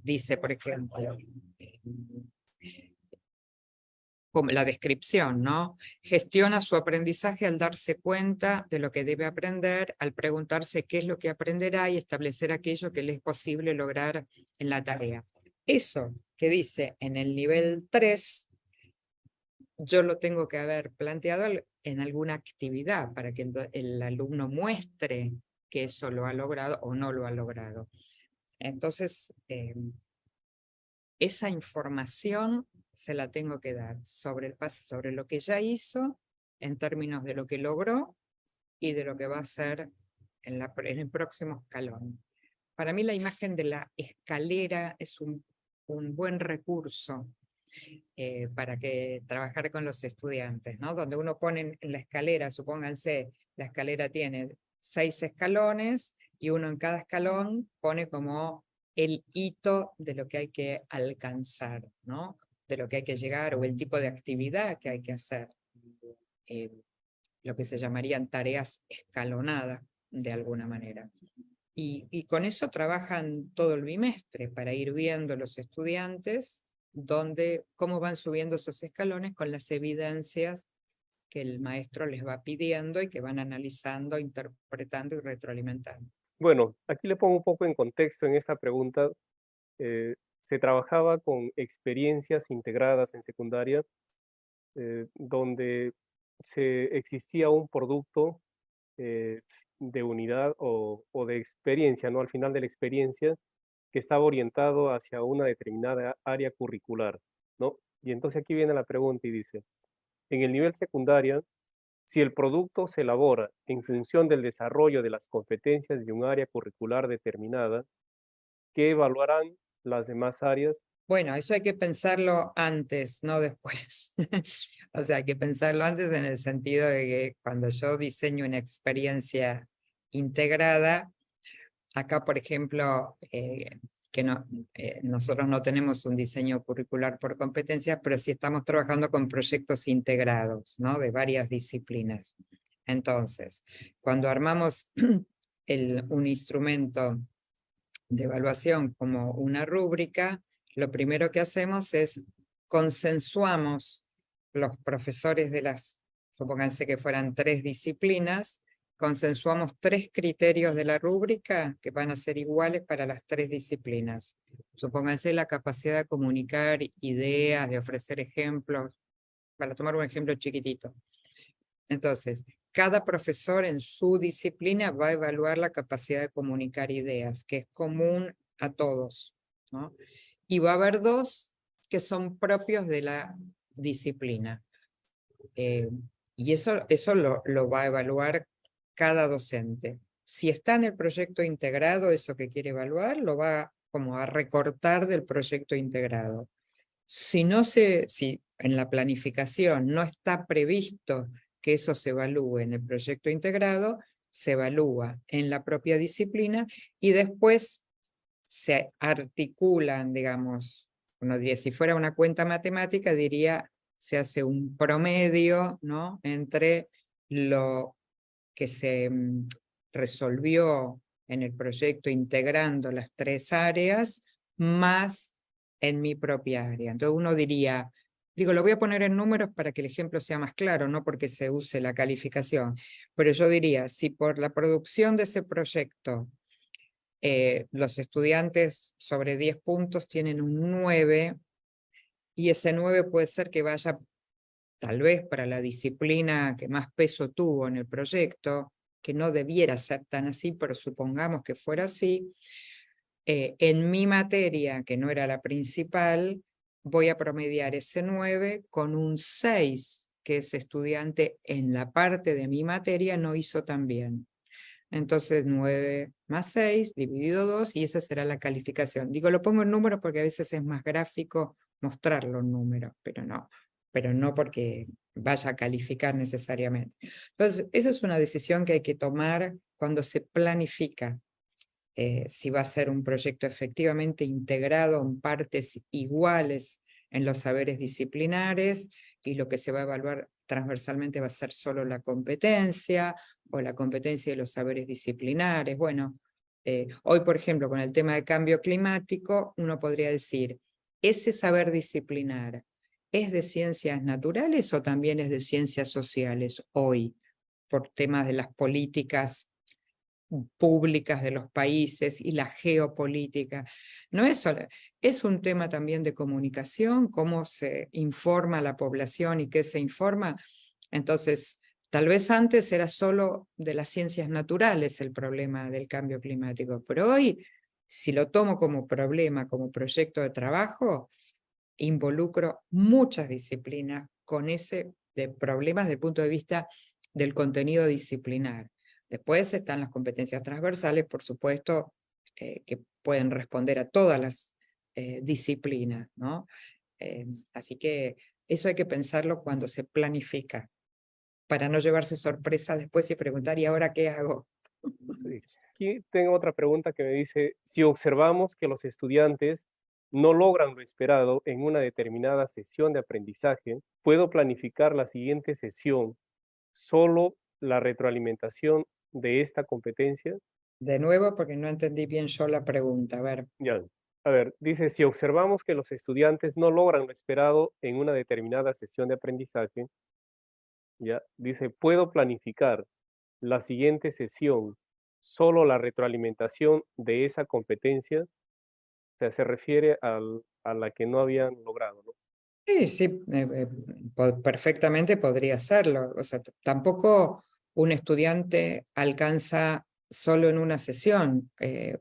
dice, por ejemplo, como la descripción, ¿no? Gestiona su aprendizaje al darse cuenta de lo que debe aprender, al preguntarse qué es lo que aprenderá y establecer aquello que le es posible lograr en la tarea. Eso que dice en el nivel 3, yo lo tengo que haber planteado en alguna actividad para que el alumno muestre que eso lo ha logrado o no lo ha logrado. Entonces, esa información se la tengo que dar sobre lo que ya hizo, en términos de lo que logró y de lo que va a hacer en el próximo escalón. Para mí la imagen de la escalera es un buen recurso para trabajar con los estudiantes, ¿no? Donde uno pone en la escalera, supónganse, la escalera tiene 6 escalones y uno en cada escalón pone como el hito de lo que hay que alcanzar, ¿no? De lo que hay que llegar o el tipo de actividad que hay que hacer. Lo que se llamarían tareas escalonadas, de alguna manera. Y con eso trabajan todo el bimestre para ir viendo los estudiantes cómo van subiendo esos escalones con las evidencias que el maestro les va pidiendo y que van analizando, interpretando y retroalimentando. Bueno, aquí le pongo un poco en contexto en esta pregunta. Se trabajaba con experiencias integradas en secundaria, donde existía un producto de unidad o de experiencia, ¿no? Al final de la experiencia, que estaba orientado hacia una determinada área curricular, ¿no? Y entonces aquí viene la pregunta y dice, en el nivel secundaria, si el producto se elabora en función del desarrollo de las competencias de un área curricular determinada, ¿qué evaluarán las demás áreas? Bueno, eso hay que pensarlo antes, no después. O sea, hay que pensarlo antes en el sentido de que cuando yo diseño una experiencia integrada, acá, por ejemplo, que no, nosotros no tenemos un diseño curricular por competencias, pero sí estamos trabajando con proyectos integrados, ¿no? De varias disciplinas. Entonces, cuando armamos un instrumento de evaluación como una rúbrica, lo primero que hacemos es consensuamos los profesores de las, supónganse que fueran 3 disciplinas, consensuamos 3 criterios de la rúbrica que van a ser iguales para las 3 disciplinas. Supónganse la capacidad de comunicar ideas, de ofrecer ejemplos, para tomar un ejemplo chiquitito. Entonces, cada profesor en su disciplina va a evaluar la capacidad de comunicar ideas, que es común a todos, ¿no? Y va a haber 2 que son propios de la disciplina. Y eso lo va a evaluar cada docente. Si está en el proyecto integrado, eso que quiere evaluar, lo va como a recortar del proyecto integrado. Si en la planificación no está previsto que eso se evalúe en el proyecto integrado, se evalúa en la propia disciplina y después se articulan, digamos, uno diría, si fuera una cuenta matemática, diría, se hace un promedio, ¿no? Entre lo que se resolvió en el proyecto integrando las 3 áreas, más en mi propia área. Entonces uno diría, lo voy a poner en números para que el ejemplo sea más claro, no porque se use la calificación, pero yo diría, si por la producción de ese proyecto los estudiantes sobre 10 puntos tienen un 9, y ese 9 puede ser que vaya tal vez para la disciplina que más peso tuvo en el proyecto, que no debiera ser tan así, pero supongamos que fuera así, en mi materia, que no era la principal, voy a promediar ese 9 con un 6, que ese estudiante en la parte de mi materia no hizo tan bien. Entonces 9 más 6 dividido 2 y esa será la calificación. Lo pongo en números porque a veces es más gráfico mostrarlo en números, pero no porque vaya a calificar necesariamente. Entonces, esa es una decisión que hay que tomar cuando se planifica si va a ser un proyecto efectivamente integrado en partes iguales en los saberes disciplinares y lo que se va a evaluar transversalmente va a ser solo la competencia o la competencia de los saberes disciplinares. Bueno, hoy por ejemplo con el tema de cambio climático uno podría decir, ¿ese saber disciplinar es de ciencias naturales o también es de ciencias sociales hoy por temas de las políticas públicas de los países y la geopolítica? No es solo, es un tema también de comunicación, cómo se informa a la población y qué se informa. Entonces, tal vez antes era solo de las ciencias naturales el problema del cambio climático, pero hoy, si lo tomo como problema, como proyecto de trabajo, involucro muchas disciplinas con ese de problemas desde el punto de vista del contenido disciplinar. Después están las competencias transversales, por supuesto, que pueden responder a todas las disciplinas, ¿no? Así que eso hay que pensarlo cuando se planifica, para no llevarse sorpresa después y preguntar, ¿y ahora qué hago? Sí. Aquí tengo otra pregunta que me dice, si observamos que los estudiantes no logran lo esperado en una determinada sesión de aprendizaje, ¿puedo planificar la siguiente sesión solo la retroalimentación de esta competencia? De nuevo, porque no entendí bien yo la pregunta. A ver. Ya. A ver, dice, si observamos que los estudiantes no logran lo esperado en una determinada sesión de aprendizaje, ya, dice, ¿puedo planificar la siguiente sesión solo la retroalimentación de esa competencia? O sea, se refiere a la que no habían logrado, ¿no? Sí, perfectamente podría hacerlo. O sea, tampoco un estudiante alcanza solo en una sesión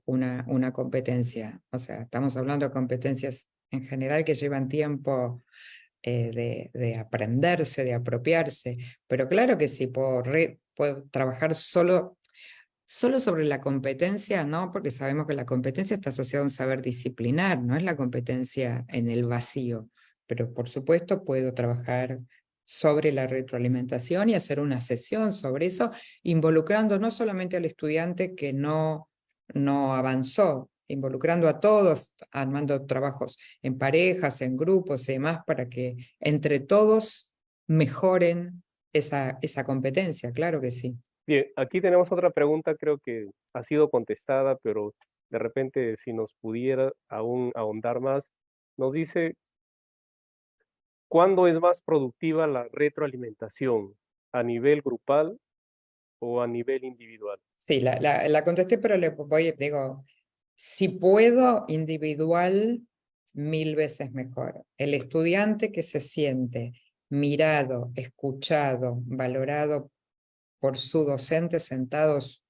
una competencia. O sea, estamos hablando de competencias en general que llevan tiempo de aprenderse, de apropiarse. Pero claro que sí, puedo trabajar solo sobre la competencia, no, porque sabemos que la competencia está asociada a un saber disciplinar, no es la competencia en el vacío. Pero por supuesto puedo trabajar sobre la retroalimentación y hacer una sesión sobre eso, involucrando no solamente al estudiante que no avanzó, involucrando a todos, armando trabajos en parejas, en grupos y demás, para que entre todos mejoren esa competencia, claro que sí. Bien, aquí tenemos otra pregunta, creo que ha sido contestada, pero de repente si nos pudiera aún ahondar más, nos dice, ¿cuándo es más productiva la retroalimentación? ¿A nivel grupal o a nivel individual? Sí, la contesté, pero digo, si puedo, individual, 1000 veces mejor. El estudiante que se siente mirado, escuchado, valorado por su docente, sentados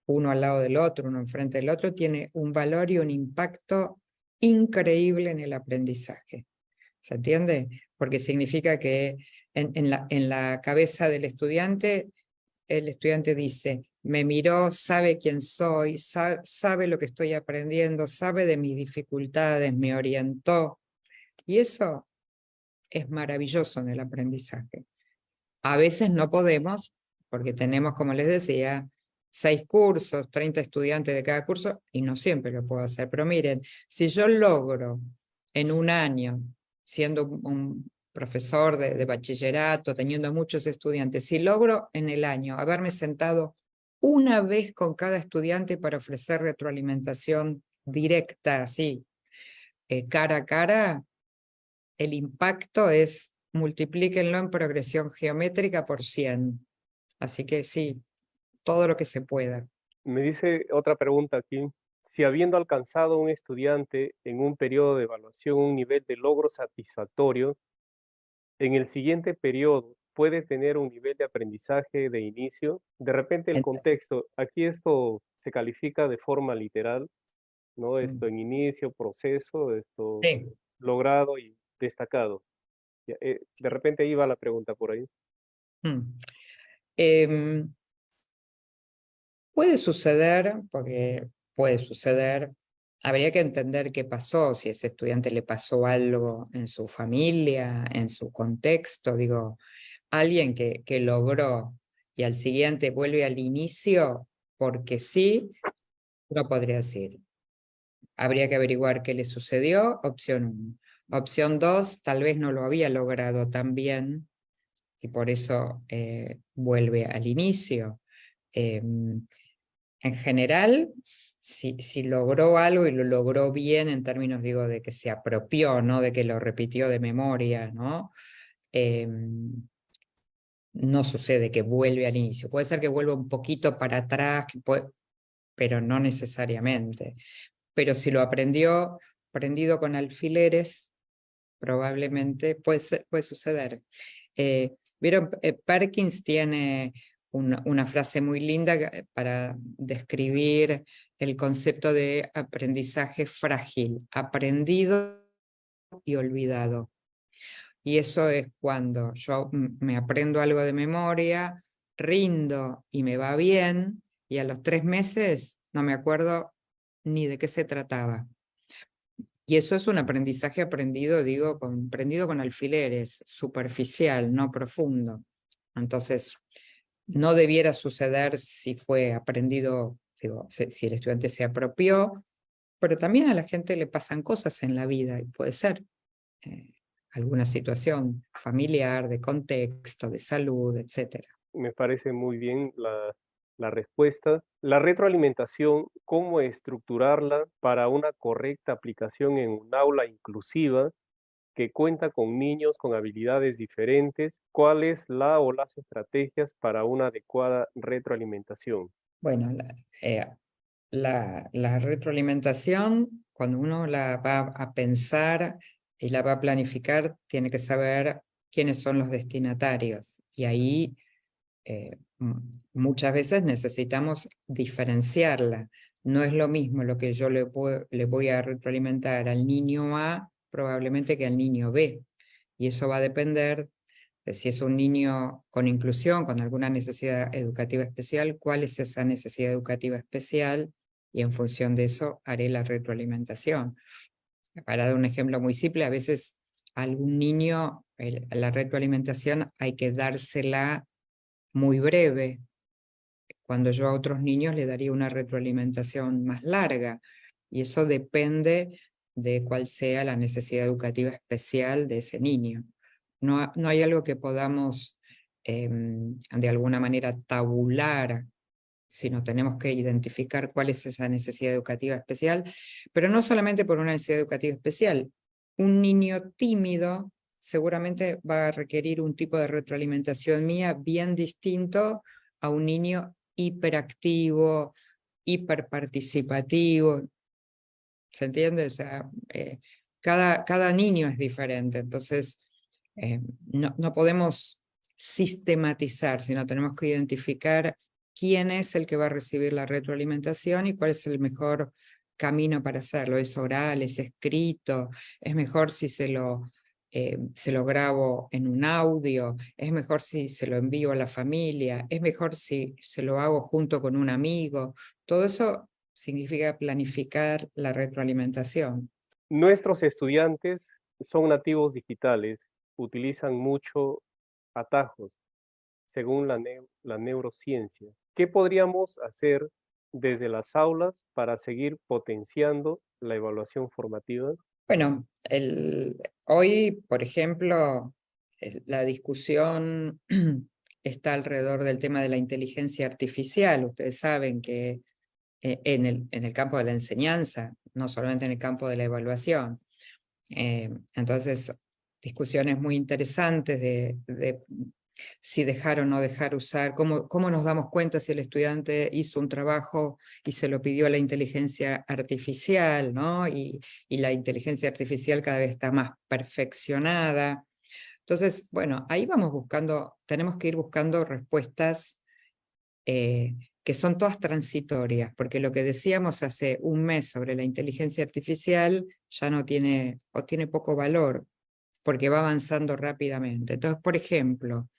uno al lado del otro, uno enfrente del otro, tiene un valor y un impacto increíble en el aprendizaje. ¿Se entiende? Porque significa que en la cabeza del estudiante, el estudiante dice, me miró, sabe quién soy, sabe lo que estoy aprendiendo, sabe de mis dificultades, me orientó. Y eso es maravilloso en el aprendizaje. A veces no podemos, porque tenemos, como les decía, 6 cursos, 30 estudiantes de cada curso, y no siempre lo puedo hacer. Pero miren, si yo logro en un año, siendo un profesor de bachillerato, teniendo muchos estudiantes, si logro en el año haberme sentado una vez con cada estudiante para ofrecer retroalimentación directa, así, cara a cara, el impacto es, multiplíquenlo en progresión geométrica por 100. Así que sí, todo lo que se pueda. Me dice otra pregunta aquí, si habiendo alcanzado un estudiante en un periodo de evaluación un nivel de logro satisfactorio, en el siguiente periodo puede tener un nivel de aprendizaje de inicio. De repente el contexto, aquí esto se califica de forma literal, ¿no? Esto en inicio, proceso, esto Sí. logrado y destacado. De repente ahí va la pregunta por ahí. Puede suceder, porque puede suceder, habría que entender qué pasó, si a ese estudiante le pasó algo en su familia, en su contexto, digo, alguien que logró y al siguiente vuelve al inicio, porque sí, no podría decir. Habría que averiguar qué le sucedió, opción 1. Opción 2, tal vez no lo había logrado tan bien y por eso vuelve al inicio. En general, si logró algo y lo logró bien en términos, digo, de que se apropió, no de que lo repitió de memoria, ¿no? No sucede que vuelve al inicio. Puede ser que vuelva un poquito para atrás, pero no necesariamente. Pero si lo aprendió prendido con alfileres, probablemente puede suceder. ¿Vieron? Perkins tiene una frase muy linda para describir el concepto de aprendizaje frágil, aprendido y olvidado. Y eso es cuando yo me aprendo algo de memoria, rindo y me va bien, y a los 3 meses no me acuerdo ni de qué se trataba. Y eso es un aprendizaje aprendido, digo, aprendido con alfileres, superficial, no profundo. Entonces, no debiera suceder si fue aprendido, digo, si el estudiante se apropió, pero también a la gente le pasan cosas en la vida, y puede ser alguna situación familiar, de contexto, de salud, etc. Me parece muy bien la respuesta. La retroalimentación, ¿cómo estructurarla para una correcta aplicación en un aula inclusiva que cuenta con niños con habilidades diferentes? ¿Cuál es la o las estrategias para una adecuada retroalimentación? Bueno, la retroalimentación, cuando uno la va a pensar y la va a planificar, tiene que saber quiénes son los destinatarios. Y ahí muchas veces necesitamos diferenciarla. No es lo mismo lo que yo le voy a retroalimentar al niño A probablemente que al niño B. Y eso va a depender de si es un niño con inclusión, con alguna necesidad educativa especial, cuál es esa necesidad educativa especial, y en función de eso haré la retroalimentación. Para dar un ejemplo muy simple, a veces a algún niño la retroalimentación hay que dársela muy breve, cuando yo a otros niños le daría una retroalimentación más larga. Y eso depende de cuál sea la necesidad educativa especial de ese niño. No hay algo que podamos de alguna manera tabular, sino tenemos que identificar cuál es esa necesidad educativa especial, pero no solamente por una necesidad educativa especial. Un niño tímido seguramente va a requerir un tipo de retroalimentación mía bien distinto a un niño hiperactivo, hiperparticipativo. ¿Se entiende? O sea, cada niño es diferente, entonces no podemos sistematizar, sino tenemos que identificar quién es el que va a recibir la retroalimentación y cuál es el mejor camino para hacerlo. ¿Es oral, es escrito? ¿Es mejor si se lo grabo en un audio? ¿Es mejor si se lo envío a la familia? ¿Es mejor si se lo hago junto con un amigo? Todo eso significa planificar la retroalimentación. Nuestros estudiantes son nativos digitales, utilizan mucho atajos, según la neurociencia. ¿Qué podríamos hacer desde las aulas para seguir potenciando la evaluación formativa? Bueno, hoy, por ejemplo, la discusión está alrededor del tema de la inteligencia artificial. Ustedes saben que en el campo de la enseñanza, no solamente en el campo de la evaluación. Entonces, discusiones muy interesantes de si dejar o no dejar usar, cómo nos damos cuenta si el estudiante hizo un trabajo y se lo pidió a la inteligencia artificial, ¿no? Y la inteligencia artificial cada vez está más perfeccionada. Entonces, bueno, ahí vamos tenemos que ir buscando respuestas que son todas transitorias, porque lo que decíamos hace un mes sobre la inteligencia artificial ya no tiene, o tiene poco valor, porque va avanzando rápidamente. Entonces, por ejemplo,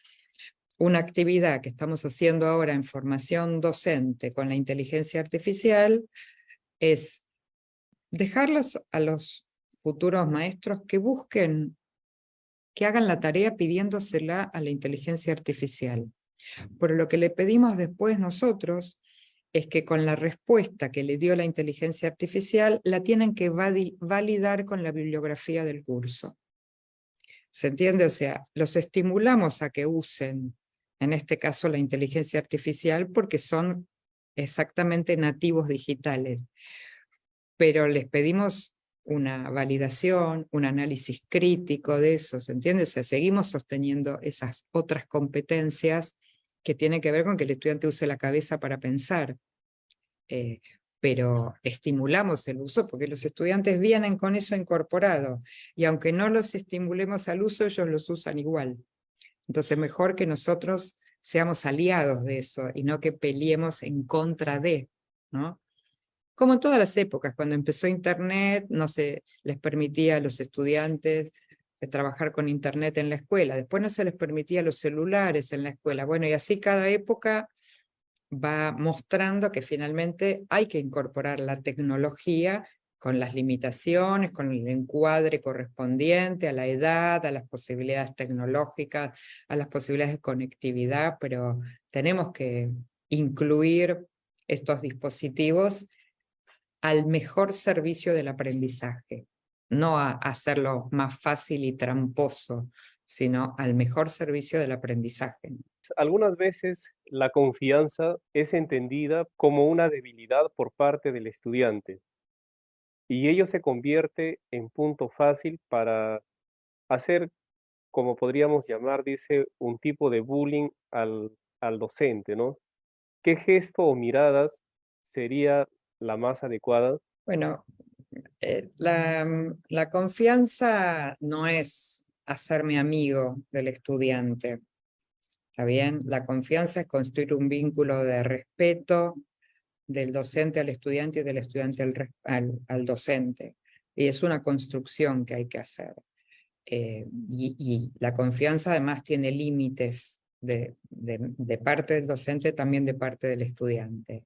una actividad que estamos haciendo ahora en formación docente con la inteligencia artificial es dejarlos a los futuros maestros que busquen, que hagan la tarea pidiéndosela a la inteligencia artificial. Pero lo que le pedimos después nosotros es que con la respuesta que le dio la inteligencia artificial la tienen que validar con la bibliografía del curso. ¿Se entiende? O sea, los estimulamos a que usen, en este caso, la inteligencia artificial porque son exactamente nativos digitales, pero les pedimos una validación, un análisis crítico de eso, ¿se entiende? O sea, seguimos sosteniendo esas otras competencias que tienen que ver con que el estudiante use la cabeza para pensar, pero estimulamos el uso porque los estudiantes vienen con eso incorporado, y aunque no los estimulemos al uso, ellos los usan igual. Entonces mejor que nosotros seamos aliados de eso y no que peleemos en contra de, ¿no? Como en todas las épocas, cuando empezó Internet, no se les permitía a los estudiantes trabajar con Internet en la escuela, después no se les permitía los celulares en la escuela. Bueno, y así cada época va mostrando que finalmente hay que incorporar la tecnología con las limitaciones, con el encuadre correspondiente a la edad, a las posibilidades tecnológicas, a las posibilidades de conectividad, pero tenemos que incluir estos dispositivos al mejor servicio del aprendizaje, no a hacerlo más fácil y tramposo, sino al mejor servicio del aprendizaje. Algunas veces la confianza es entendida como una debilidad por parte del estudiante y ello se convierte en punto fácil para hacer, como podríamos llamar, dice, un tipo de bullying al docente, ¿no? ¿Qué gesto o miradas sería la más adecuada? Bueno, la confianza no es hacerme amigo del estudiante, ¿está bien? La confianza es construir un vínculo de respeto del docente al estudiante y del estudiante al docente. Y es una construcción que hay que hacer. Y la confianza además tiene límites de parte del docente, también de parte del estudiante.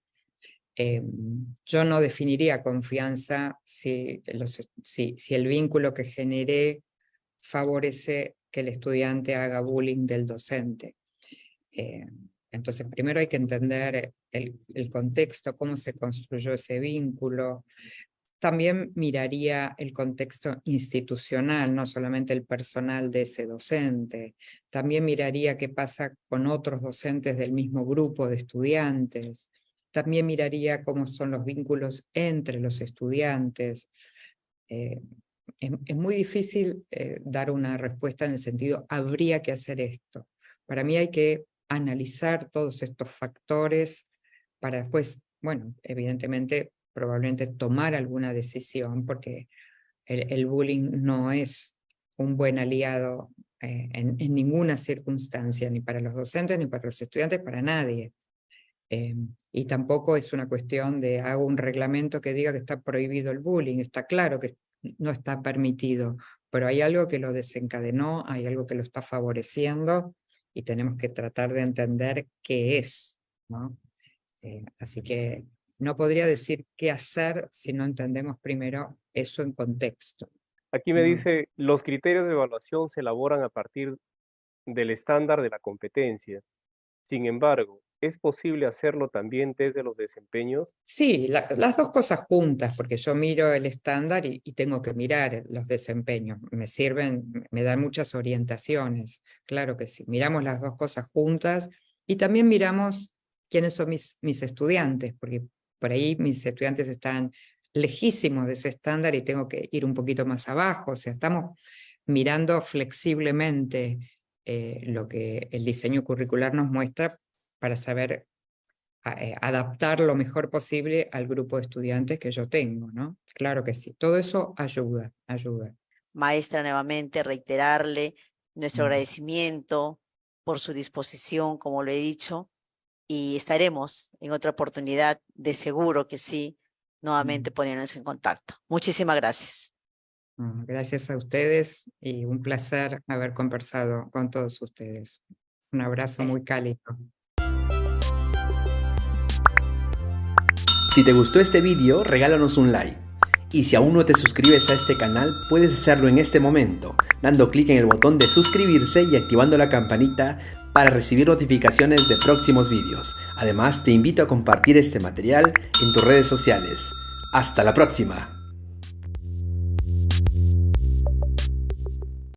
Yo no definiría confianza si el vínculo que generé favorece que el estudiante haga bullying del docente. Entonces, primero hay que entender el contexto, cómo se construyó ese vínculo, también miraría el contexto institucional, no solamente el personal de ese docente. También miraría qué pasa con otros docentes del mismo grupo de estudiantes. También miraría cómo son los vínculos entre los estudiantes. Es muy difícil dar una respuesta en el sentido, habría que hacer esto. Para mí hay que analizar todos estos factores para después, bueno, evidentemente, probablemente tomar alguna decisión, porque el bullying no es un buen aliado en ninguna circunstancia, ni para los docentes, ni para los estudiantes, para nadie. Y tampoco es una cuestión de hago un reglamento que diga que está prohibido el bullying. Está claro que no está permitido, pero hay algo que lo desencadenó, hay algo que lo está favoreciendo y tenemos que tratar de entender qué es, ¿no? Así que no podría decir qué hacer si no entendemos primero eso en contexto. Aquí me dice, los criterios de evaluación se elaboran a partir del estándar de la competencia. Sin embargo, ¿es posible hacerlo también desde los desempeños? Sí, las dos cosas juntas, porque yo miro el estándar y tengo que mirar los desempeños. Me sirven, me dan muchas orientaciones, claro que sí. Miramos las dos cosas juntas y también miramos quiénes son mis estudiantes, porque por ahí mis estudiantes están lejísimos de ese estándar y tengo que ir un poquito más abajo. O sea, estamos mirando flexiblemente lo que el diseño curricular nos muestra para saber adaptar lo mejor posible al grupo de estudiantes que yo tengo, ¿no? Claro que sí, todo eso ayuda. Maestra, nuevamente reiterarle nuestro agradecimiento por su disposición, como lo he dicho, y estaremos en otra oportunidad, de seguro que sí, nuevamente poniéndonos en contacto. Muchísimas gracias. Gracias a ustedes y un placer haber conversado con todos ustedes. Un abrazo muy cálido. Si te gustó este vídeo, regálanos un like. Y si aún no te suscribes a este canal, puedes hacerlo en este momento, dando clic en el botón de suscribirse y activando la campanita para recibir notificaciones de próximos vídeos. Además, te invito a compartir este material en tus redes sociales. ¡Hasta la próxima!